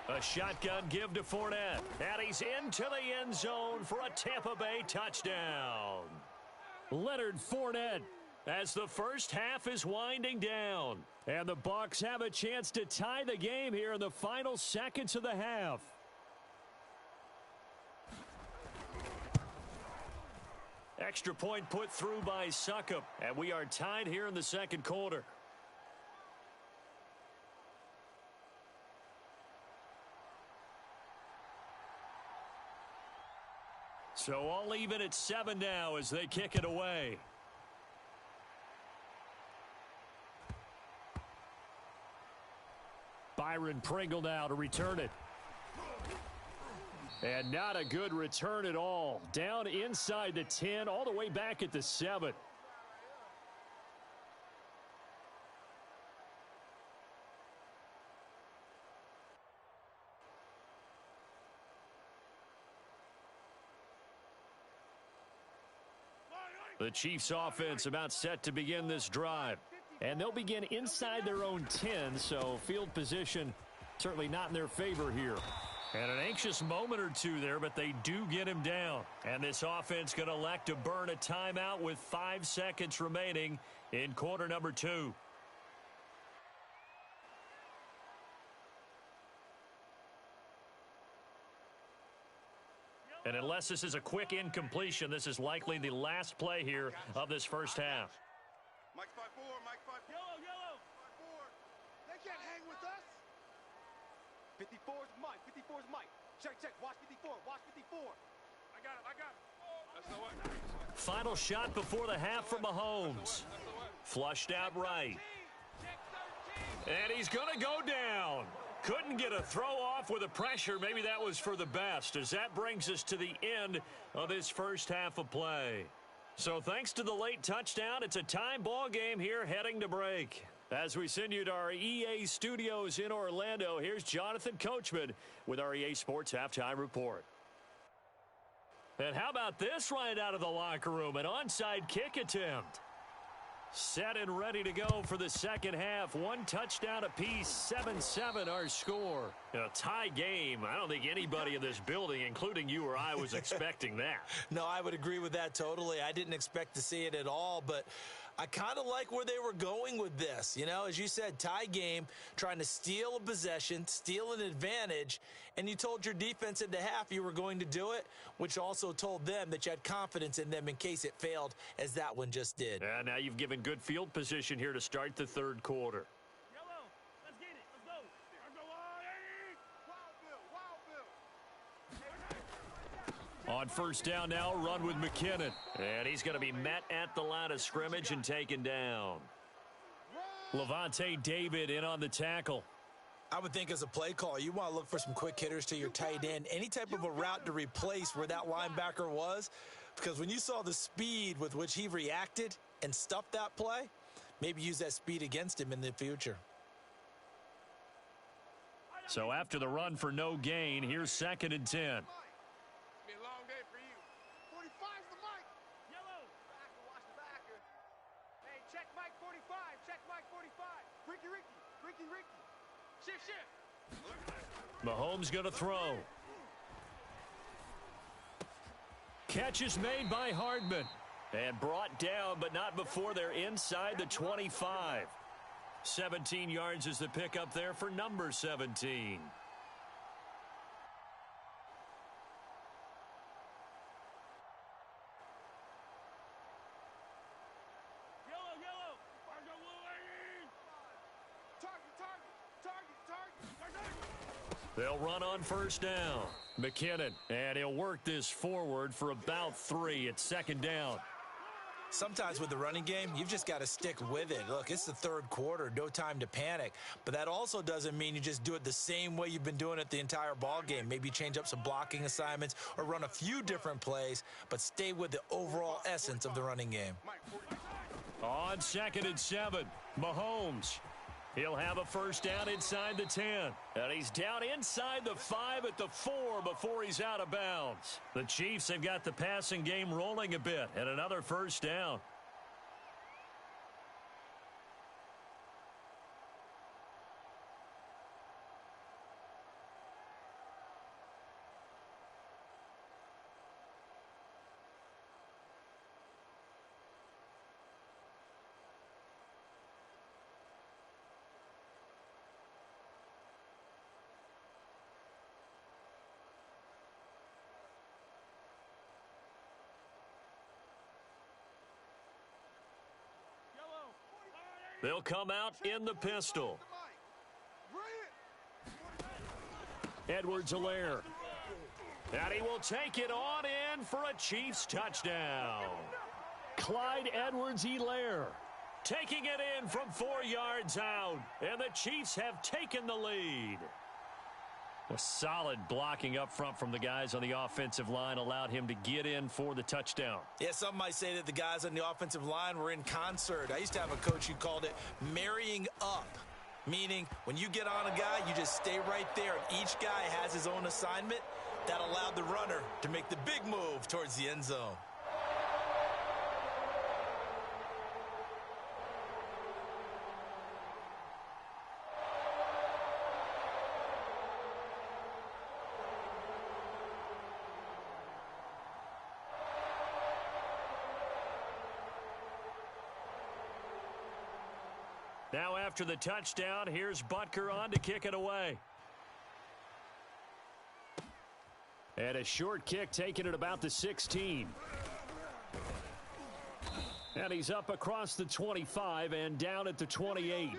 A shotgun give to Fournette. And he's into the end zone for a Tampa Bay touchdown. Leonard Fournette as the first half is winding down. And the Bucs have a chance to tie the game here in the final seconds of the half. Extra point put through by Succop. And we are tied here in the second quarter. So all even at 7 now as they kick it away. By Byron Pringle now to return it. And not a good return at all. Down inside the 10, all the way back at the 7. The Chiefs offense about set to begin this drive. And they'll begin inside their own 10, so field position certainly not in their favor here. And an anxious moment or two there, but they do get him down. And this offense going to elect to burn a timeout with 5 seconds remaining in quarter number 2. And unless this is a quick incompletion, this is likely the last play here of this first half. Mike 5-4, Mike 5-4. Yellow. 5-4. They can't hang with us. 54's Mike. 54's Mike. Check. Watch 54. Watch 54. I got him. That's the way. Final shot before the half from Mahomes. Flushed out right. And he's going to go down. Couldn't get a throw off with the pressure. Maybe that was for the best, as that brings us to the end of this first half of play. So thanks to the late touchdown, it's a time ball game here heading to break. As we send you to our EA studios in Orlando, here's Jonathan Coachman with our EA Sports Halftime Report. And how about this right out of the locker room? An onside kick attempt. Set and ready to go for the second half. 1 touchdown apiece, 7-7 our score. A tie game. I don't think anybody in this building, including you or I, was expecting that. No, I would agree with that totally. I didn't expect to see it at all, but I kind of like where they were going with this. You know, as you said, tie game, trying to steal a possession, steal an advantage, and you told your defense at the half you were going to do it, which also told them that you had confidence in them in case it failed, as that one just did. And now you've given good field position here to start the third quarter. Yellow. Let's get it. Let's go. Wild Bill. On first down now, run with McKinnon. And he's going to be met at the line of scrimmage and taken down. Levante David in on the tackle. I would think as a play call, you want to look for some quick hitters to your tight end. Any type of a route to replace where that linebacker was. Because when you saw the speed with which he reacted and stuffed that play, maybe use that speed against him in the future. So after the run for no gain, here's 2nd and 10. It's been a long day for you. 45's the Mike. Yellow. Backer, watch the backer. Hey, check Mike 45. Check Mike 45. Ricky. Shift. Mahomes going to throw. Catch is made by Hardman. And brought down, but not before they're inside the 25. 17 yards is the pickup there for number 17. Yellow. Target. They'll run on first down. McKinnon, and he'll work this forward for about 3 at 2nd down. Sometimes with the running game, you've just got to stick with it. Look, it's the third quarter, no time to panic. But that also doesn't mean you just do it the same way you've been doing it the entire ball game. Maybe change up some blocking assignments or run a few different plays, but stay with the overall essence of the running game. On 2nd and 7, Mahomes. He'll have a first down inside the 10. And he's down inside the 5 at the 4 before he's out of bounds. The Chiefs have got the passing game rolling a bit, and another first down. They'll come out in the pistol. Edwards-Helaire. And he will take it on in for a Chiefs touchdown. Clyde Edwards-Helaire. taking it in from 4 yards out, and the Chiefs have taken the lead. A solid blocking up front from the guys on the offensive line allowed him to get in for the touchdown. Yeah, some might say that the guys on the offensive line were in concert. I used to have a coach who called it marrying up, meaning when you get on a guy, you just stay right there, and each guy has his own assignment. That allowed the runner to make the big move towards the end zone. Now after the touchdown, here's Butker on to kick it away. And a short kick taken at about the 16. And he's up across the 25 and down at the 28.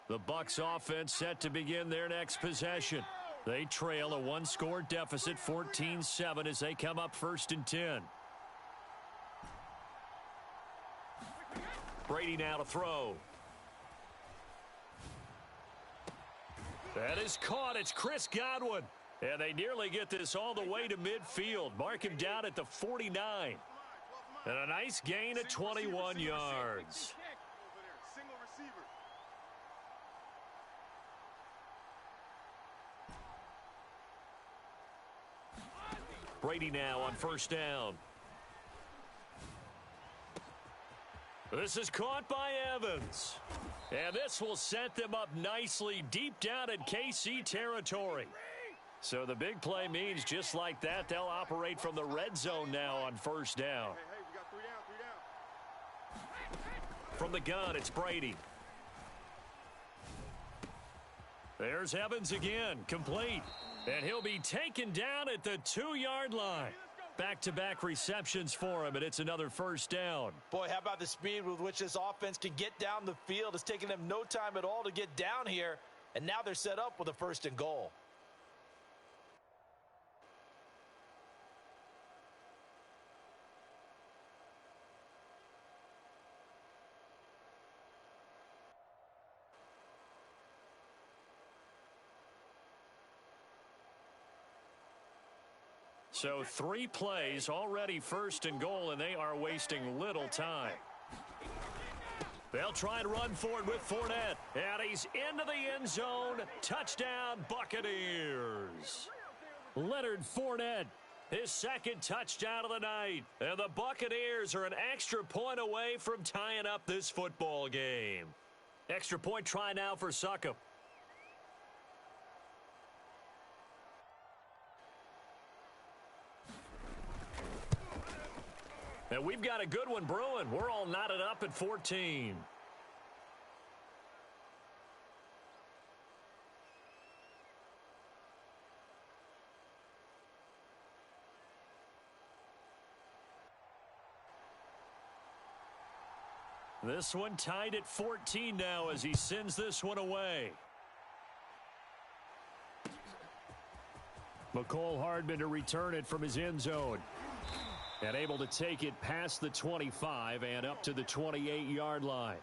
The Bucs offense set to begin their next possession. They trail a one-score deficit, 14-7, as they come up 1st and 10. Brady now to throw. That is caught. It's Chris Godwin. And they nearly get this all the way to midfield. Mark him down at the 49. And a nice gain of 21 yards. Brady now on 1st down. This is caught by Evans. And this will set them up nicely deep down in KC territory. So the big play means just like that, they'll operate from the red zone now on 1st down. Hey, we got 3 down. From the gun, it's Brady. There's Evans again, complete. And he'll be taken down at the 2-yard line. Back-to-back receptions for him, and it's another 1st down. Boy, how about the speed with which this offense can get down the field? It's taken them no time at all to get down here, and now they're set up with a 1st and goal. So 3 plays, already 1st and goal, and they are wasting little time. They'll try and run forward with Fournette. And he's into the end zone. Touchdown, Buccaneers. Leonard Fournette, his 2nd touchdown of the night. And the Buccaneers are an extra point away from tying up this football game. Extra point try now for Succop. And we've got a good one brewing. We're all knotted up at 14. This one tied at 14 now as he sends this one away. McCole Hardman to return it from his end zone. And able to take it past the 25 and up to the 28-yard line.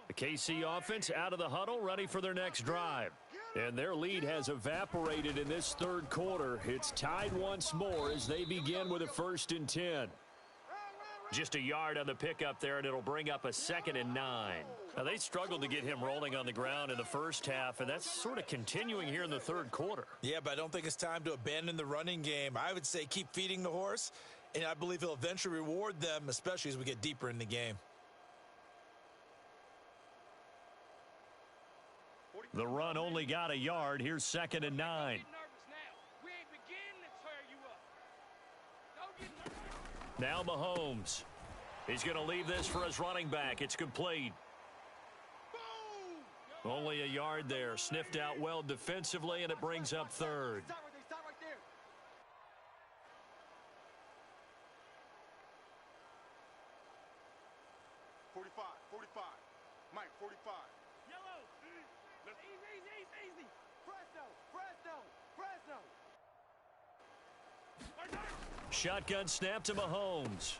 The KC offense out of the huddle, ready for their next drive. And their lead has evaporated in this 3rd quarter. It's tied once more as they begin with a 1st and 10. Just a yard on the pickup there, and it'll bring up a 2nd and 9. Now, they struggled to get him rolling on the ground in the 1st half, and that's sort of continuing here in the 3rd quarter. Yeah, but I don't think it's time to abandon the running game. I would say keep feeding the horse, and I believe he'll eventually reward them, especially as we get deeper in the game. The run only got a yard. Here's 2nd and 9. Now Mahomes. He's going to leave this for his running back. It's complete. Only a yard there. Sniffed out well defensively, and it brings up third. Stop right there. 45, 45. Mike, 45. Yellow. Easy. Fresno. Shotgun snap to Mahomes.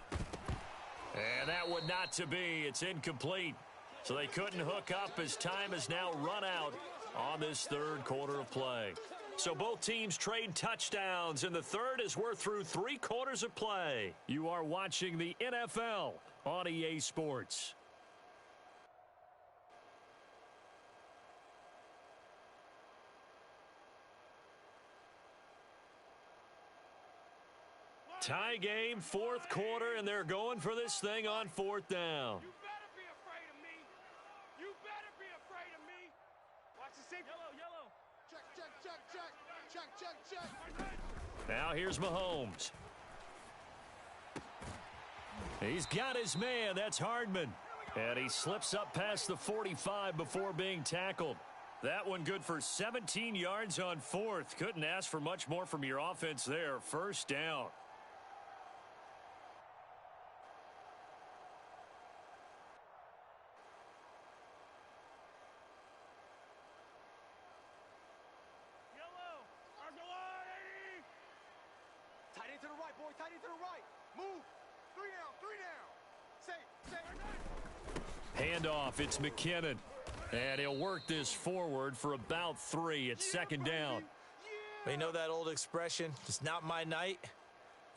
And that would not to be. It's incomplete. So they couldn't hook up as time has now run out on this third quarter of play. So both teams trade touchdowns in the third as we're through 3 quarters of play. You are watching the NFL on EA Sports. Tie game, fourth quarter, and they're going for this thing on fourth down. You better be afraid of me. Watch the safety. Yellow. Check. Now here's Mahomes. He's got his man. That's Hardman. And he slips up past the 45 before being tackled. That one good for 17 yards on fourth. Couldn't ask for much more from your offense there. First down. Tight end to the right, boy. Tight end to the right. Move. 3 down. Say. Handoff. It's McKinnon. And he'll work this forward for about 3. It's second down. You know that old expression, it's not my night?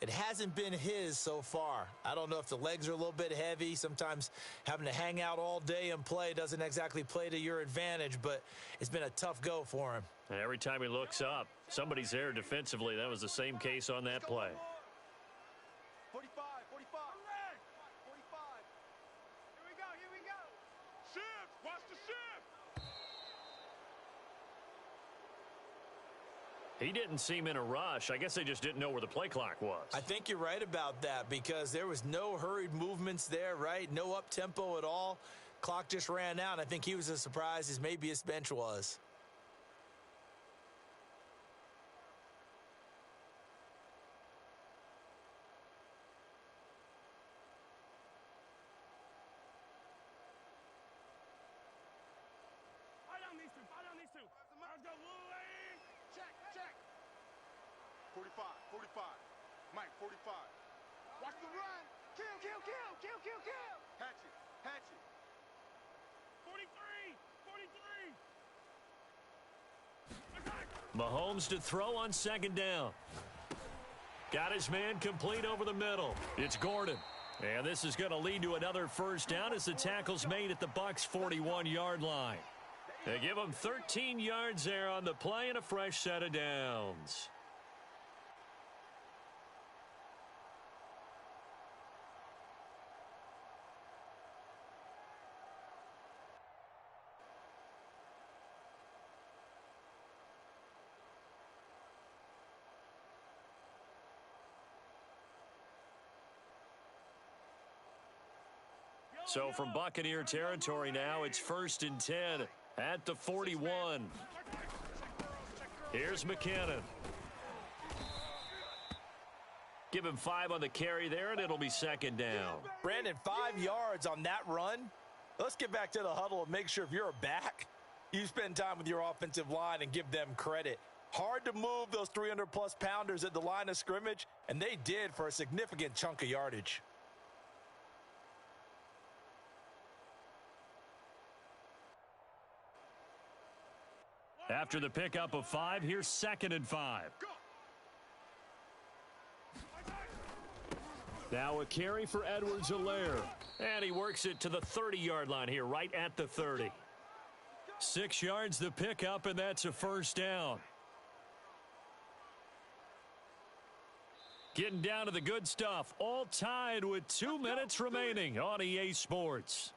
It hasn't been his so far. I don't know if the legs are a little bit heavy. Sometimes having to hang out all day and play doesn't exactly play to your advantage, but it's been a tough go for him. Every time he looks up, somebody's there defensively. That was the same case on that play. 45. 45. Here we go. Shift. Watch the shift. He didn't seem in a rush. I guess they just didn't know where the play clock was. I think you're right about that because there was no hurried movements there, right? No up-tempo at all. Clock just ran out. I think he was as surprised as maybe his bench was. Fight on these two. Let's go, Louie. Check. 45. Mike, 45. Watch the run. Kill. Hatch it. 43. Mahomes to throw on second down. Got his man complete over the middle. It's Gordon. And this is going to lead to another first down as the tackle's made at the Bucs' 41-yard line. They give him 13 yards there on the play and a fresh set of downs. So from Buccaneer territory now, it's 1st and 10 at the 41. Here's McKinnon. Give him 5 on the carry there, and it'll be second down. Brandon, 5 yards on that run. Let's get back to the huddle and make sure if you're a back, you spend time with your offensive line and give them credit. Hard to move those 300-plus pounders at the line of scrimmage, and they did for a significant chunk of yardage. After the pickup of 5, here's 2nd and 5. Now a carry for Edwards-Helaire. And he works it to the 30-yard line here, right at the 30. 6 yards the pickup, and that's a first down. Getting down to the good stuff. All tied with 2 minutes remaining on EA Sports.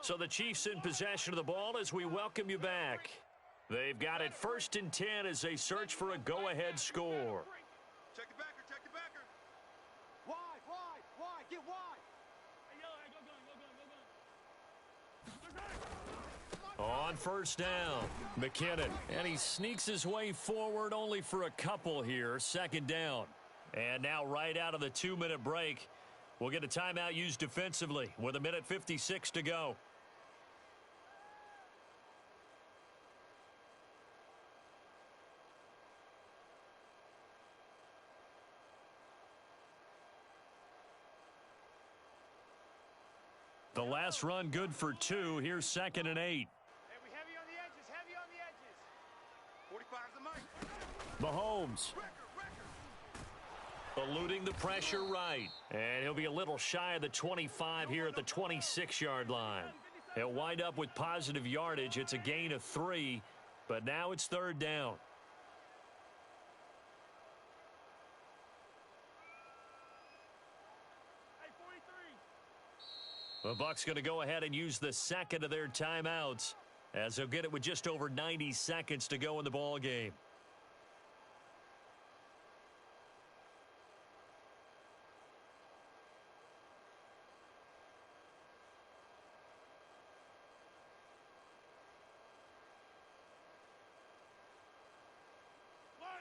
So the Chiefs in possession of the ball as we welcome you back. They've got it 1st and 10 as they search for a go-ahead score. Check the backer, check the backer. Wide, get wide. On 1st down, McKinnon. And he sneaks his way forward only for a couple here. 2nd down. And now right out of the 2-minute break, we'll get a timeout used defensively with 1:56 to go. The last run good for 2. Here's 2nd and 8. Hey, we heavy on the edges, heavy on the edges. 45's the mic. Mahomes eluding the pressure right. And he'll be a little shy of the 25 here at the 26-yard line. He'll wind up with positive yardage. It's a gain of 3, but now it's 3rd down. The Bucs going to go ahead and use the 2nd of their timeouts as they'll get it with just over 90 seconds to go in the ball game.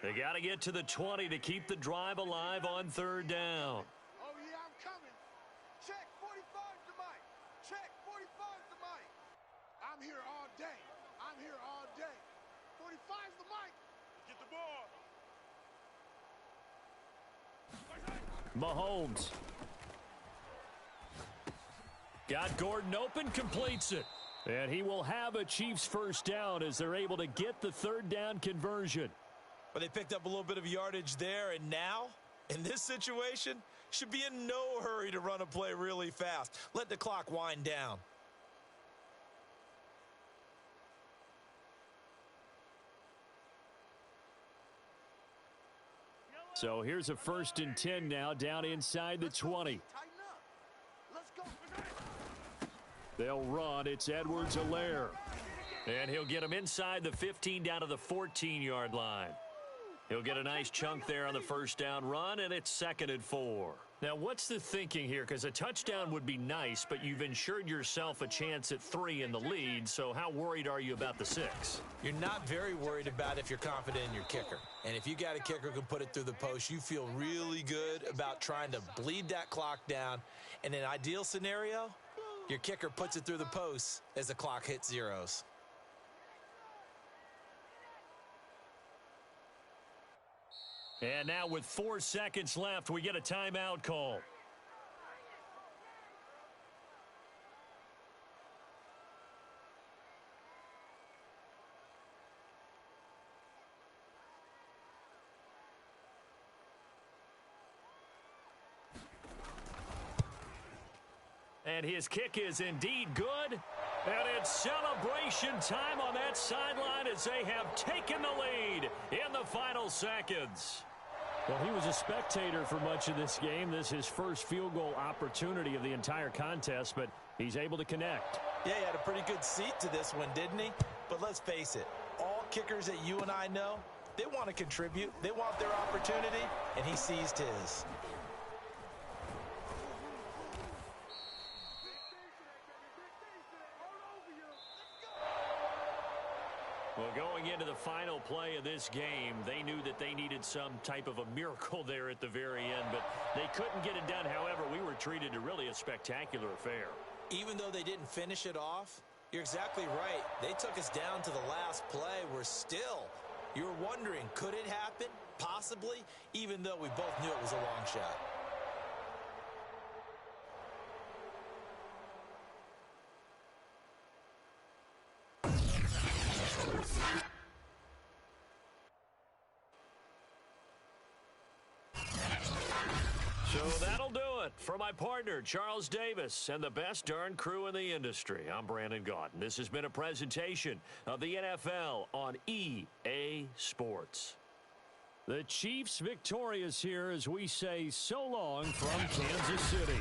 They got to get to the 20 to keep the drive alive on 3rd down. Oh, yeah, I'm coming. Check 45's the mic. Check 45's the mic. I'm here all day. I'm here all day. 45's the mic. Get the ball. Mahomes. Got Gordon open, completes it. And he will have a Chiefs 1st down as they're able to get the 3rd down conversion. But they picked up a little bit of yardage there, and now, in this situation, should be in no hurry to run a play really fast. Let the clock wind down. So here's a 1st and 10 now down inside the 20. Let's go. They'll run. It's Edwards-Helaire. And he'll get him inside the 15 down to the 14-yard line. He'll get a nice chunk there on the 1st down run, and it's 2nd and 4. Now, what's the thinking here? Because a touchdown would be nice, but you've ensured yourself a chance at 3 in the lead, so how worried are you about the 6? You're not very worried about if you're confident in your kicker. And if you got a kicker who can put it through the post, you feel really good about trying to bleed that clock down. In an ideal scenario, your kicker puts it through the post as the clock hits zeros. And now with 4 seconds left, we get a timeout call. And his kick is indeed good. And it's celebration time on that sideline as they have taken the lead in the final seconds. Well, he was a spectator for much of this game. This is his first field goal opportunity of the entire contest, but he's able to connect. Yeah, he had a pretty good seat to this one, didn't he? But let's face it, all kickers that you and I know, they want to contribute. They want their opportunity, and he seized his. Well, going into the final play of this game, they knew that they needed some type of a miracle there at the very end, but they couldn't get it done. However, we were treated to really a spectacular affair. Even though they didn't finish it off, you're exactly right. They took us down to the last play. We're still, you were wondering, could it happen? Possibly, even though we both knew it was a long shot. So that'll do it for my partner, Charles Davis, and the best darn crew in the industry. I'm Brandon Gaudin. This has been a presentation of the NFL on EA Sports. The Chiefs victorious here as we say so long from Kansas City.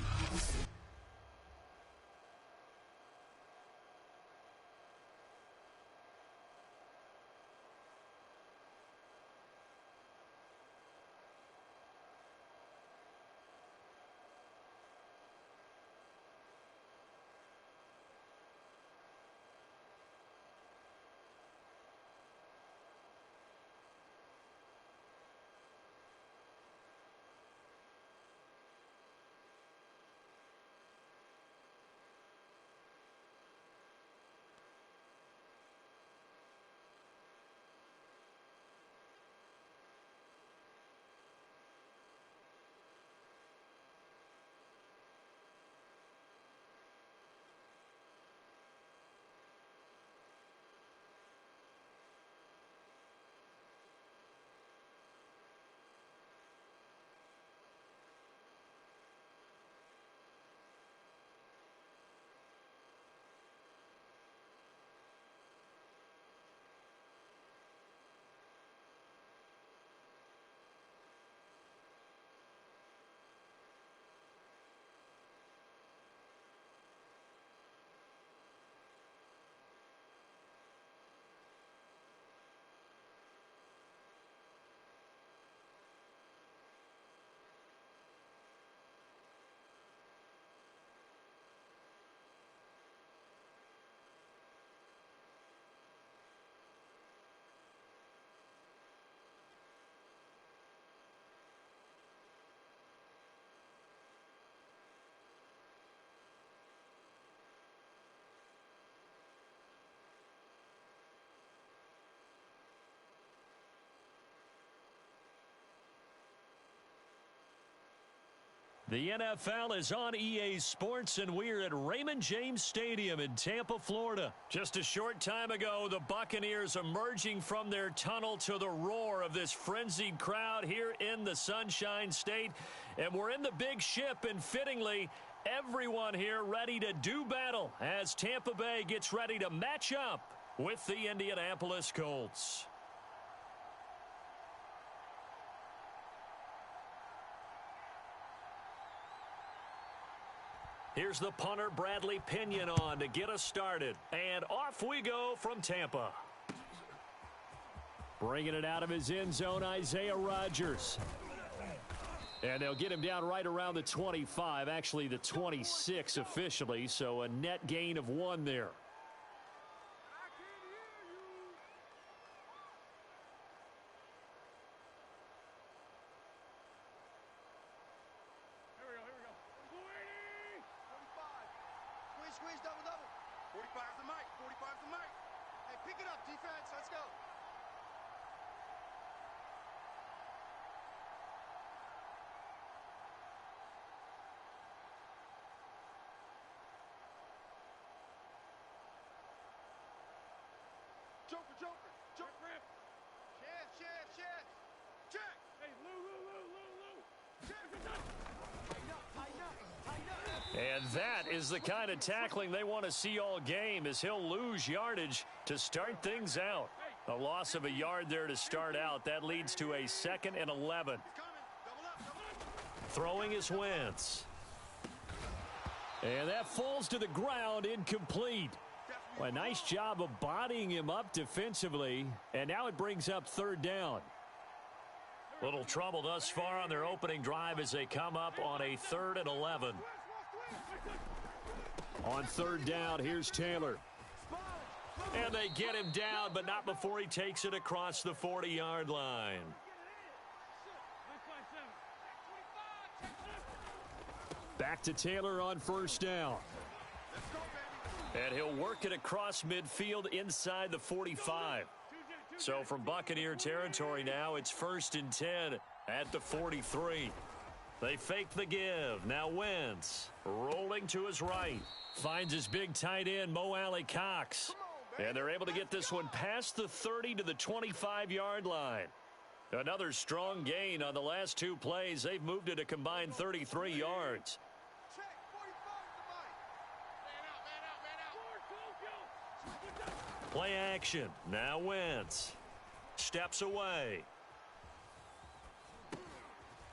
The NFL is on EA Sports, and we're at Raymond James Stadium in Tampa, Florida. Just a short time ago, the Buccaneers emerging from their tunnel to the roar of this frenzied crowd here in the Sunshine State. And we're in the big ship, and fittingly, everyone here ready to do battle as Tampa Bay gets ready to match up with the Indianapolis Colts. Here's the punter, Bradley Pinion, on to get us started. And off we go from Tampa. Bringing it out of his end zone, Isaiah Rodgers. And they'll get him down right around the 25, actually the 26 officially, so a net gain of 1 there. Squeeze, double. 45's the mic. Hey, pick it up, defense. Let's go. Joker. Rip. Chance. Check. Hey, Lou. Check. And that is the kind of tackling they want to see all game, as he'll lose yardage to start things out. A loss of a yard there to start out. That leads to a 2nd and 11. Throwing is Wentz. And that falls to the ground, incomplete. Well, a nice job of bodying him up defensively. And now it brings up 3rd down. Little trouble thus far on their opening drive as they come up on a 3rd and 11. On 3rd down, here's Taylor. And they get him down, but not before he takes it across the 40-yard line. Back to Taylor on 1st down. And he'll work it across midfield inside the 45. So from Buccaneer territory now, it's 1st and 10 at the 43. They fake the give. Now Wentz rolling to his right. Finds his big tight end, Mo Alley-Cox. And they're able to get this one past the 30 to the 25-yard line. Another strong gain on the last 2 plays. They've moved it a combined 33 yards. Play action. Now Wentz steps away.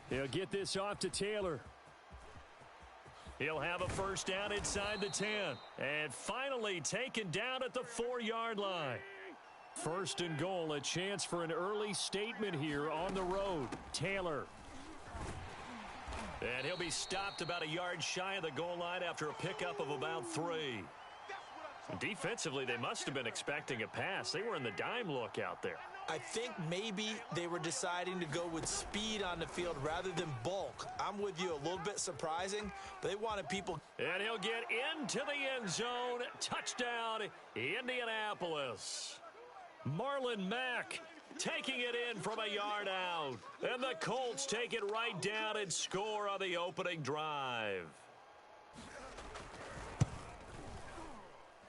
He'll get this off to Taylor. He'll have a 1st down inside the 10. And finally taken down at the 4-yard line. 1st and goal, a chance for an early statement here on the road. Taylor. And he'll be stopped about a yard shy of the goal line after a pickup of about 3. Defensively, they must have been expecting a pass. They were in the dime look out there. I think maybe they were deciding to go with speed on the field rather than bulk. I'm with you, a little bit surprising. They wanted people. And he'll get into the end zone. Touchdown, Indianapolis. Marlon Mack taking it in from a yard out. And the Colts take it right down and score on the opening drive.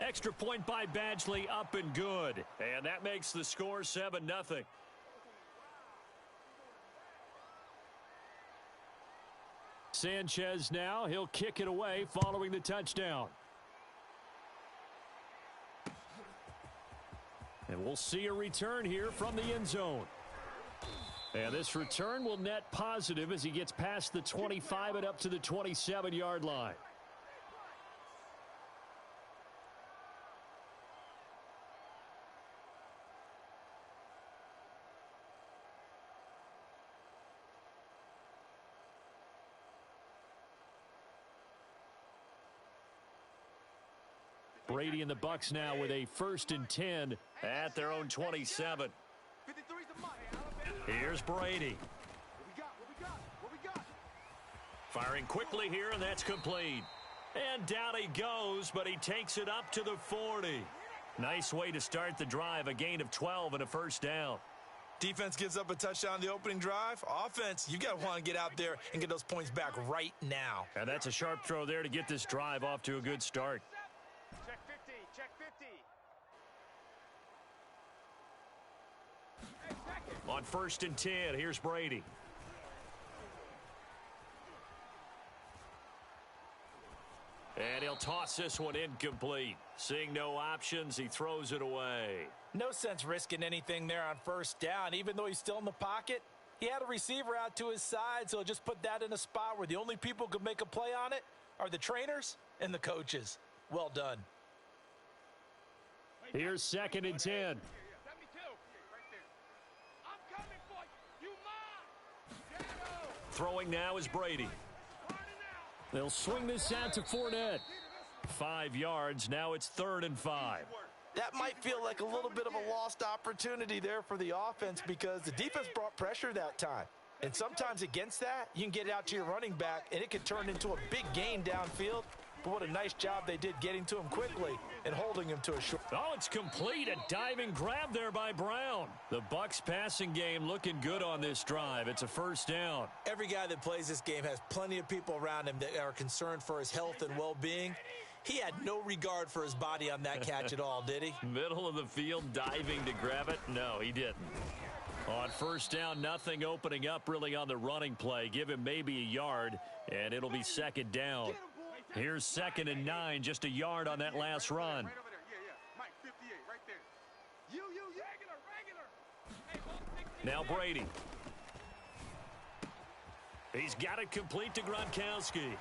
Extra point by Badgley, up and good. And that makes the score 7-0. Sanchez now, he'll kick it away following the touchdown. And we'll see a return here from the end zone. And this return will net positive as he gets past the 25 and up to the 27-yard line. Brady and the Bucs now with a 1st and 10 at their own 27. Here's Brady. What we got? Firing quickly here, and that's complete. And down he goes, but he takes it up to the 40. Nice way to start the drive, a gain of 12 and a 1st down. Defense gives up a touchdown on the opening drive. Offense, you got to want to get out there and get those points back right now. And that's a sharp throw there to get this drive off to a good start. Check 50, check 50. Hey, second. On 1st and 10, here's Brady. And he'll toss this one incomplete. Seeing no options, he throws it away. No sense risking anything there on 1st down. Even though he's still in the pocket, he had a receiver out to his side, so he'll just put that in a spot where the only people who can make a play on it are the trainers and the coaches. Well done. Here's 2nd and 10. Let me too. Right there. I'm coming for you. You mine. Throwing now is Brady. They'll swing this out to Fournette. 5 yards. Now it's 3rd and 5. That might feel like a little bit of a lost opportunity there for the offense because the defense brought pressure that time. And sometimes against that, you can get it out to your running back, and it can turn into a big gain downfield. But what a nice job they did getting to him quickly and holding him to a short. Oh, it's complete. A diving grab there by Brown. The Bucs passing game looking good on this drive. It's a 1st down. Every guy that plays this game has plenty of people around him that are concerned for his health and well-being. He had no regard for his body on that catch at all, did he? Middle of the field, diving to grab it? No, he didn't. On 1st down, nothing opening up really on the running play. Give him maybe a yard, and it'll be 2nd down. Here's 2nd and 9, just a yard on that last run. Right over there. Yeah. Mike, 58, right there. You. Regular. Now Brady. He's got it complete to Gronkowski.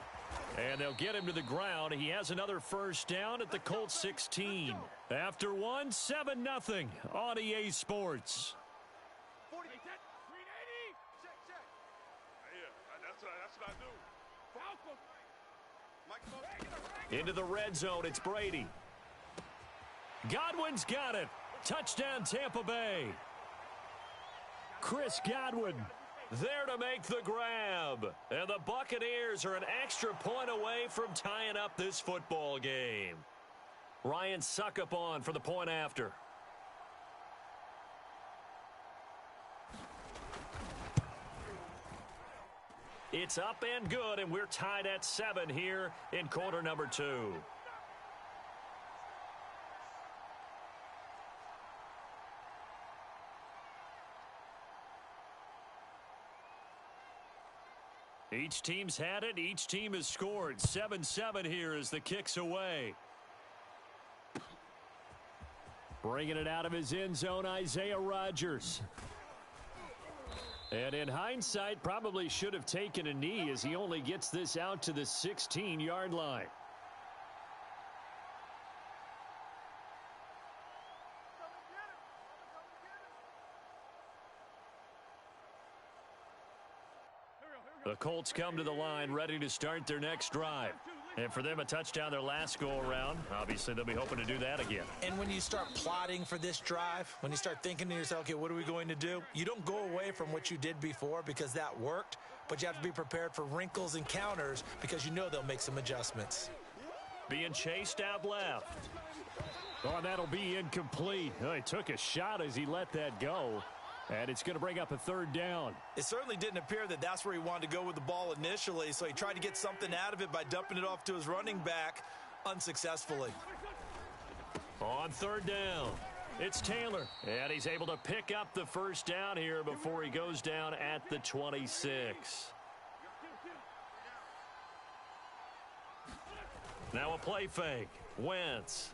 And they'll get him to the ground. He has another 1st down at the Colts 16. After one, 7-0 on EA Sports. 40, 380. Check. Yeah, that's what I do. Into the red zone, it's Brady. Godwin's got it. Touchdown, Tampa Bay. Chris Godwin there to make the grab. And the Buccaneers are an extra point away from tying up this football game. Ryan Suckup on for the point after. It's up and good, and we're tied at 7 here in quarter number 2. Each team's had it. Each team has scored. 7-7 here as the kick's away. Bringing it out of his end zone, Isaiah Rodgers. And in hindsight, probably should have taken a knee as he only gets this out to the 16-yard line. The Colts come to the line ready to start their next drive. And for them, a touchdown their last go-around. Obviously, they'll be hoping to do that again. And when you start plotting for this drive, when you start thinking to yourself, okay, what are we going to do? You don't go away from what you did before because that worked, but you have to be prepared for wrinkles and counters because you know they'll make some adjustments. Being chased out left. Oh, and that'll be incomplete. Oh, he took a shot as he let that go. And it's going to bring up a 3rd down. It certainly didn't appear that that's where he wanted to go with the ball initially, so he tried to get something out of it by dumping it off to his running back unsuccessfully. On 3rd down, it's Taylor. And he's able to pick up the 1st down here before he goes down at the 26. Now a play fake. Wentz.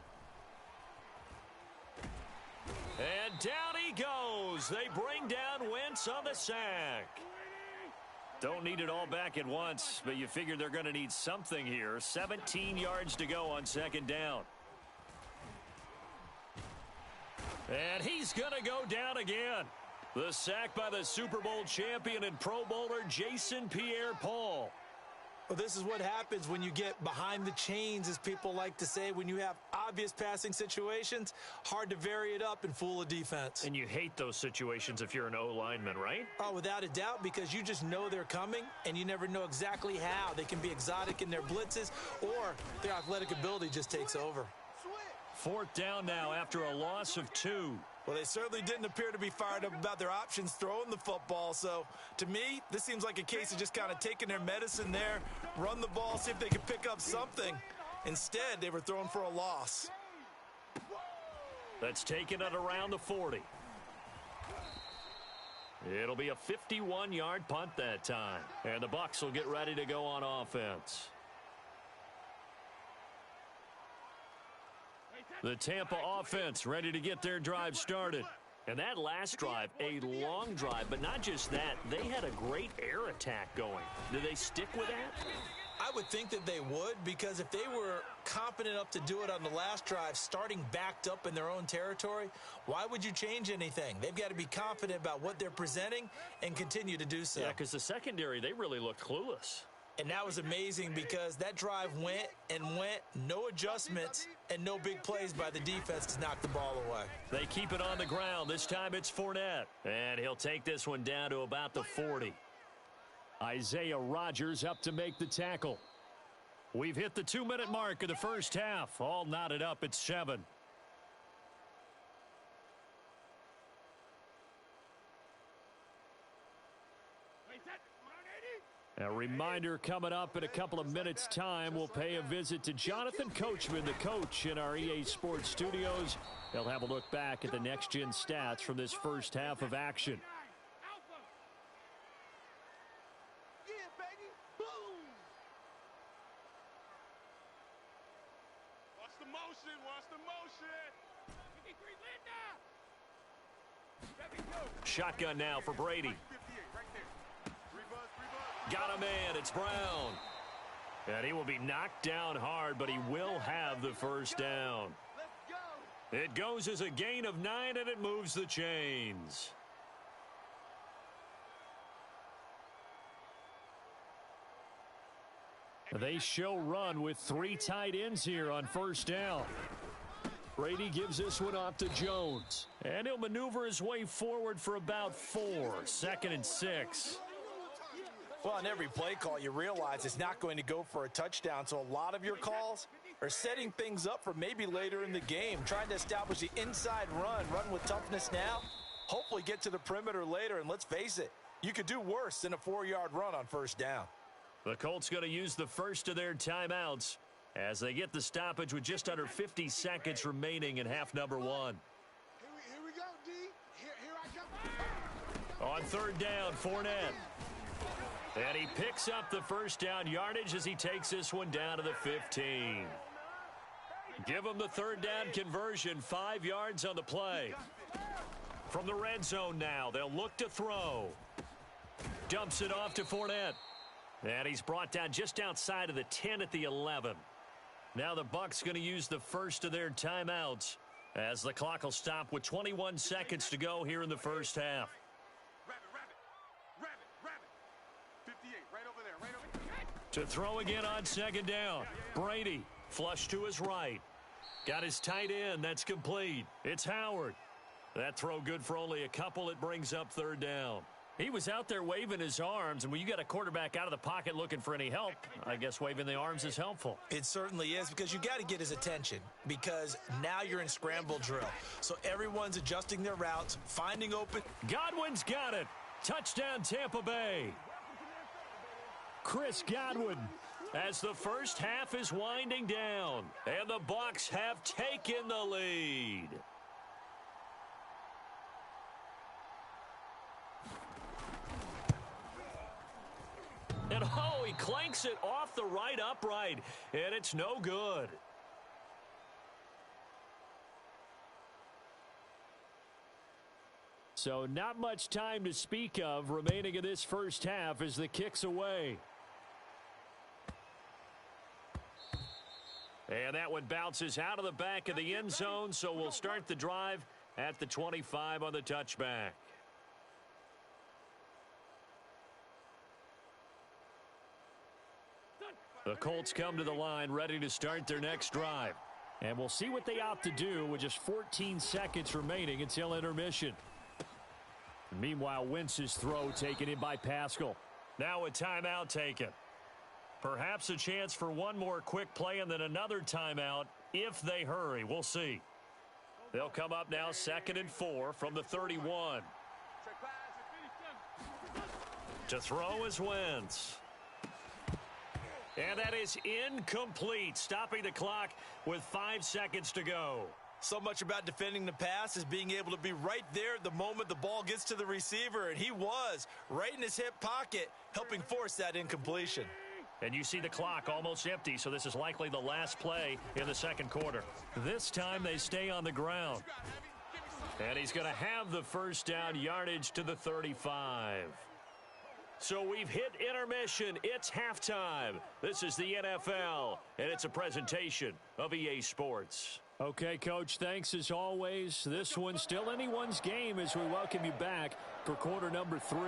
And down he goes. They bring down Wentz on the sack. Don't need it all back at once, but you figure they're going to need something here. 17 yards to go on 2nd down. And he's going to go down again. The sack by the Super Bowl champion and Pro Bowler Jason Pierre-Paul. Well, this is what happens when you get behind the chains, as people like to say. When you have obvious passing situations, hard to vary it up and fool a defense. And you hate those situations if you're an O-lineman, right? Oh, without a doubt, because you just know they're coming, and you never know exactly how. They can be exotic in their blitzes, or their athletic ability just takes over. 4th down now after a loss of 2. Well, they certainly didn't appear to be fired up about their options throwing the football. So, to me, this seems like a case of just kind of taking their medicine there, run the ball, see if they can pick up something. Instead, they were throwing for a loss. That's taken it around the 40. It'll be a 51-yard punt that time. And the Bucs will get ready to go on offense. The Tampa offense ready to get their drive started. And that last drive, a long drive, but not just that. They had a great air attack going. Do they stick with that? I would think that they would, because if they were confident enough to do it on the last drive, starting backed up in their own territory, why would you change anything? They've got to be confident about what they're presenting and continue to do so. Yeah, because the secondary, they really looked clueless. And that was amazing because that drive went and went, no adjustments, and no big plays by the defense to knock the ball away. They keep it on the ground. This time it's Fournette. And he'll take this one down to about the 40. Isaiah Rodgers up to make the tackle. We've hit the 2-minute mark of the first half. All knotted up at 7. A reminder coming up in a couple of minutes' time. We'll pay a visit to Jonathan Coachman, the coach in our EA Sports studios. They'll have a look back at the next-gen stats from this first half of action. Yeah, baby. Boom. Watch the motion. Watch the motion. Shotgun now for Brady. Got a man. It's Brown. And he will be knocked down hard, but he will have the first down. It goes as a gain of 9, and it moves the chains. They show run with 3 tight ends here on first down. Brady gives this one off to Jones. And he'll maneuver his way forward for about 4. 2nd and 6. Well, on every play call, you realize it's not going to go for a touchdown. So a lot of your calls are setting things up for maybe later in the game, trying to establish the inside run with toughness now, hopefully get to the perimeter later. And let's face it, you could do worse than a 4-yard run on first down. The Colts going to use the first of their timeouts as they get the stoppage with just under 50 seconds remaining in half number 1. Here we go, D. Here I come. On 3rd down, Fournette. And he picks up the first down yardage as he takes this one down to the 15. Give him the 3rd down conversion, 5 yards on the play. From the red zone now, they'll look to throw. Dumps it off to Fournette. And he's brought down just outside of the 10 at the 11. Now the Bucs going to use the first of their timeouts as the clock will stop with 21 seconds to go here in the first half. To throw again on 2nd down. Brady, flush to his right. Got his tight end. That's complete. It's Howard. That throw good for only a couple. It brings up 3rd down. He was out there waving his arms, and when you got a quarterback out of the pocket looking for any help, I guess waving the arms is helpful. It certainly is, because you got to get his attention, because now you're in scramble drill. So everyone's adjusting their routes, finding open. Godwin's got it. Touchdown, Tampa Bay. Chris Godwin, as the first half is winding down, and the Bucs have taken the lead. And oh, he clanks it off the right upright, and it's no good. So not much time to speak of remaining in this first half as the kick's away. And that one bounces out of the back of the end zone, so we'll start the drive at the 25 on the touchback. The Colts come to the line ready to start their next drive. And we'll see what they opt to do with just 14 seconds remaining until intermission. Meanwhile, Wentz's throw taken in by Pascal. Now a timeout taken. Perhaps a chance for one more quick play and then another timeout if they hurry. We'll see. They'll come up now 2nd and 4 from the 31. To throw is Wentz. And that is incomplete, stopping the clock with 5 seconds to go. So much about defending the pass is being able to be right there the moment the ball gets to the receiver, and he was right in his hip pocket, helping force that incompletion. And you see the clock almost empty, so this is likely the last play in the 2nd quarter. This time they stay on the ground. And he's going to have the first down, yardage to the 35. So we've hit intermission. It's halftime. This is the NFL, and it's a presentation of EA Sports. Okay, Coach, thanks as always. This one's still anyone's game as we welcome you back for quarter number 3.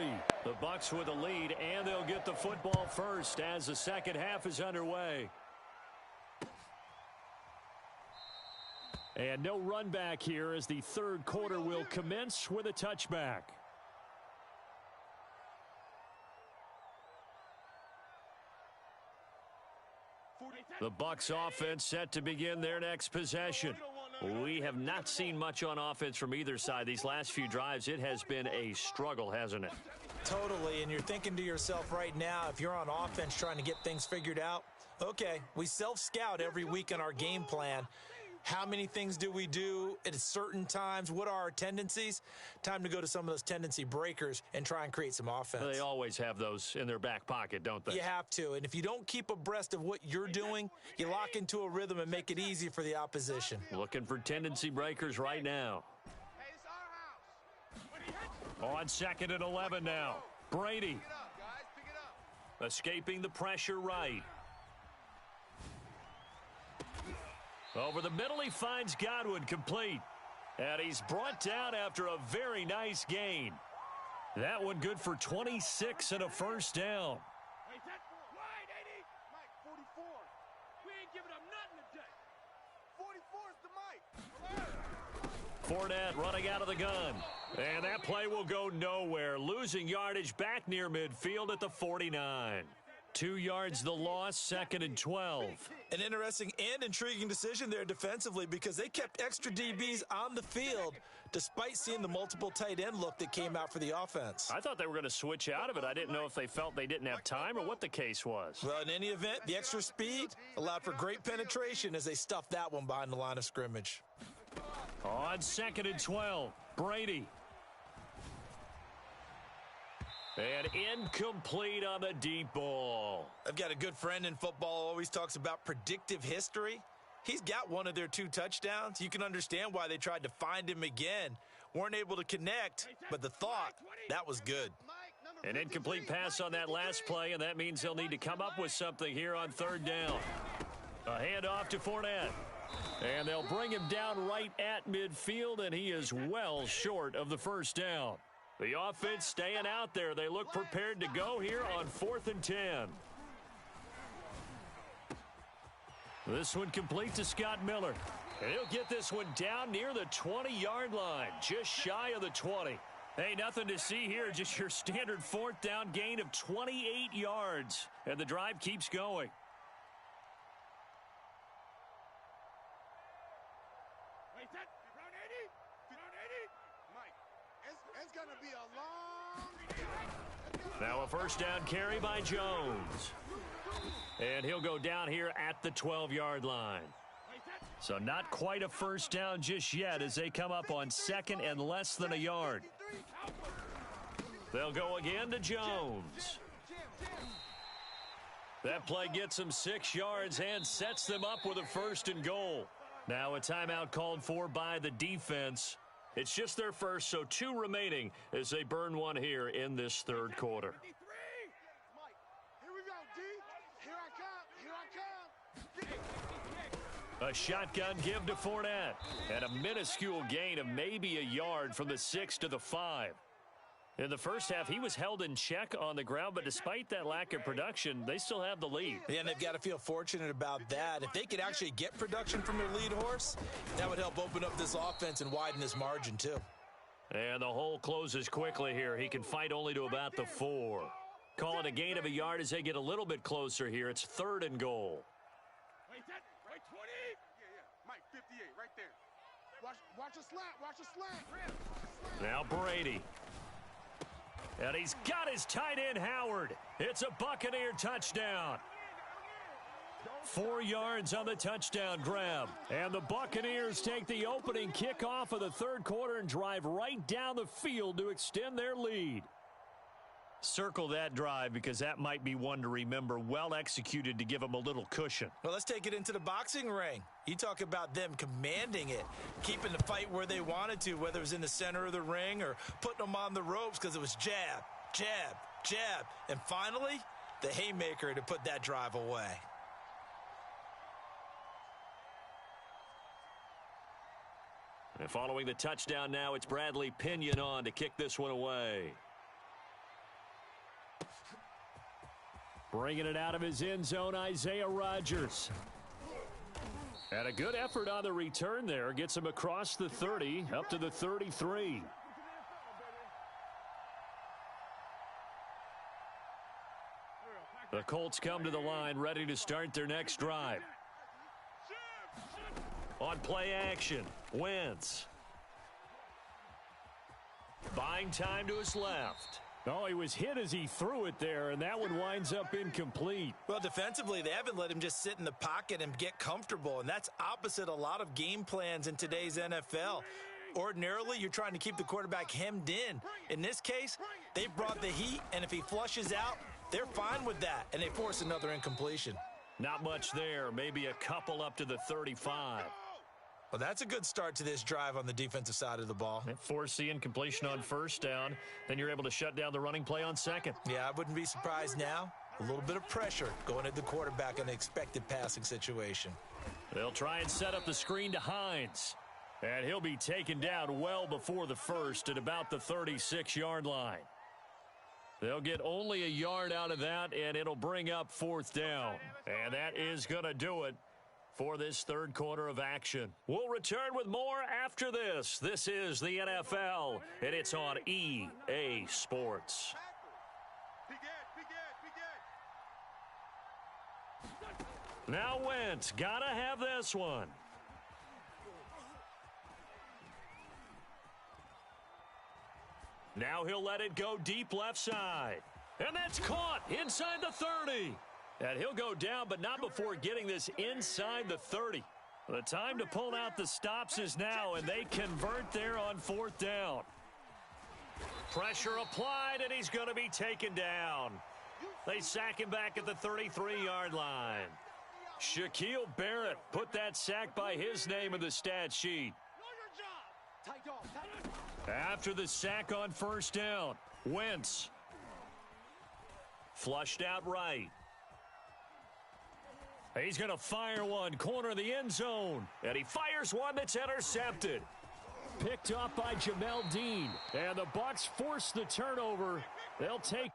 The Bucs with a lead, and they'll get the football first as the second half is underway. And no run back here as the 3rd quarter will commence with a touchback. The Bucs offense set to begin their next possession. We have not seen much on offense from either side. These last few drives, it has been a struggle, hasn't it? Totally, and you're thinking to yourself right now, if you're on offense trying to get things figured out, okay, we self-scout every week in our game plan. How many things do we do at certain times? What are our tendencies? Time to go to some of those tendency breakers and try and create some offense. They always have those in their back pocket, don't they? You have to. And if you don't keep abreast of what you're doing, you lock into a rhythm and make it easy for the opposition. Looking for tendency breakers right now. Hey, it's our house. On 2nd and 11 now. Brady. Pick it up, guys. Pick it up. Escaping the pressure right. Over the middle, he finds Godwin complete. And he's brought down after a very nice gain. That one good for 26 and a first down. Wait, that wide, 80. Mike, 44. We ain't giving up nothing today. 44 is the Mike. Fournette running out of the gun. And that play will go nowhere. Losing yardage back near midfield at the 49. 2 yards the loss, 2nd and 12. An interesting and intriguing decision there defensively because they kept extra DBs on the field despite seeing the multiple tight end look that came out for the offense. I thought they were going to switch out of it. I didn't know if they felt they didn't have time or what the case was. Well, in any event, the extra speed allowed for great penetration as they stuffed that one behind the line of scrimmage. On 2nd and 12, Brady. And incomplete on the deep ball. I've got a good friend in football, always talks about predictive history. He's got one of their 2 touchdowns. You can understand why they tried to find him again. Weren't able to connect, but the thought, that was good. An incomplete pass on that last play, and that means they'll need to come up with something here on 3rd down. A handoff to Fournette. And they'll bring him down right at midfield, and he is well short of the first down. The offense staying out there. They look prepared to go here on 4th and 10. This one complete to Scott Miller. And he'll get this one down near the 20-yard line, just shy of the 20. Hey, nothing to see here, just your standard 4th down gain of 28 yards. And the drive keeps going. Wait, that around 80. Around 80. Mike, it's going to be a long. Now a first down carry by Jones. And he'll go down here at the 12-yard line. So not quite a first down just yet as they come up on 2nd and less than a yard. They'll go again to Jones. That play gets them 6 yards and sets them up with a 1st and goal. Now a timeout called for by the defense. It's just their first, so 2 remaining as they burn one here in this 3rd quarter. Here we go, D. Here I come. Here I come. A shotgun give to Fournette. And a minuscule gain of maybe a yard from the 6 to the 5. In the first half, he was held in check on the ground, but despite that lack of production, they still have the lead. Yeah, and they've got to feel fortunate about that. If they could actually get production from their lead horse, that would help open up this offense and widen this margin, too. And the hole closes quickly here. He can fight only to about the 4. Call it a gain of a yard as they get a little bit closer here. It's 3rd and goal. Wait, that. Wait, 20. Watch a slant. Watch a slant. Now Brady. And he's got his tight end, Howard. It's a Buccaneer touchdown. 4 yards on the touchdown grab. And the Buccaneers take the opening kickoff of the third quarter and drive right down the field to extend their lead. Circle that drive because that might be one to remember. Well executed to give them a little cushion. Well, let's take it into the boxing ring. You talk about them commanding it, keeping the fight where they wanted to, whether it was in the center of the ring or putting them on the ropes because it was jab, jab, jab. And finally, the haymaker to put that drive away. And following the touchdown now, it's Bradley Pinion on to kick this one away. Bringing it out of his end zone, Isaiah Rodgers. And a good effort on the return there. Gets him across the 30, up to the 33. The Colts come to the line, ready to start their next drive. On play action, Wentz. Buying time to his left. Oh, he was hit as he threw it there, and that one winds up incomplete. Well, defensively, they haven't let him just sit in the pocket and get comfortable, and that's opposite a lot of game plans in today's NFL. Ordinarily, you're trying to keep the quarterback hemmed in. In this case, they brought the heat, and if he flushes out, they're fine with that, and they force another incompletion. Not much there, maybe a couple up to the 35. Well, that's a good start to this drive on the defensive side of the ball. Force the incompletion on first down. Then you're able to shut down the running play on second. Yeah, I wouldn't be surprised now. A little bit of pressure going at the quarterback in an expected passing situation. They'll try and set up the screen to Hines. And he'll be taken down well before the first at about the 36-yard line. They'll get only a yard out of that, and it'll bring up fourth down. And that is going to do it for this third quarter of action. We'll return with more after this. This is the NFL, and it's on EA Sports. Now Wentz, gotta have this one. Now he'll let it go deep left side. And that's caught inside the 30. And he'll go down, but not before getting this inside the 30. The time to pull out the stops is now, and they convert there on fourth down. Pressure applied, and he's going to be taken down. They sack him back at the 33-yard line. Shaquille Barrett put that sack by his name in the stat sheet. After the sack on first down, Wentz flushed out right. He's going to fire one, corner of the end zone. And he fires one that's intercepted. Picked up by Jamel Dean. And the Bucs force the turnover. They'll take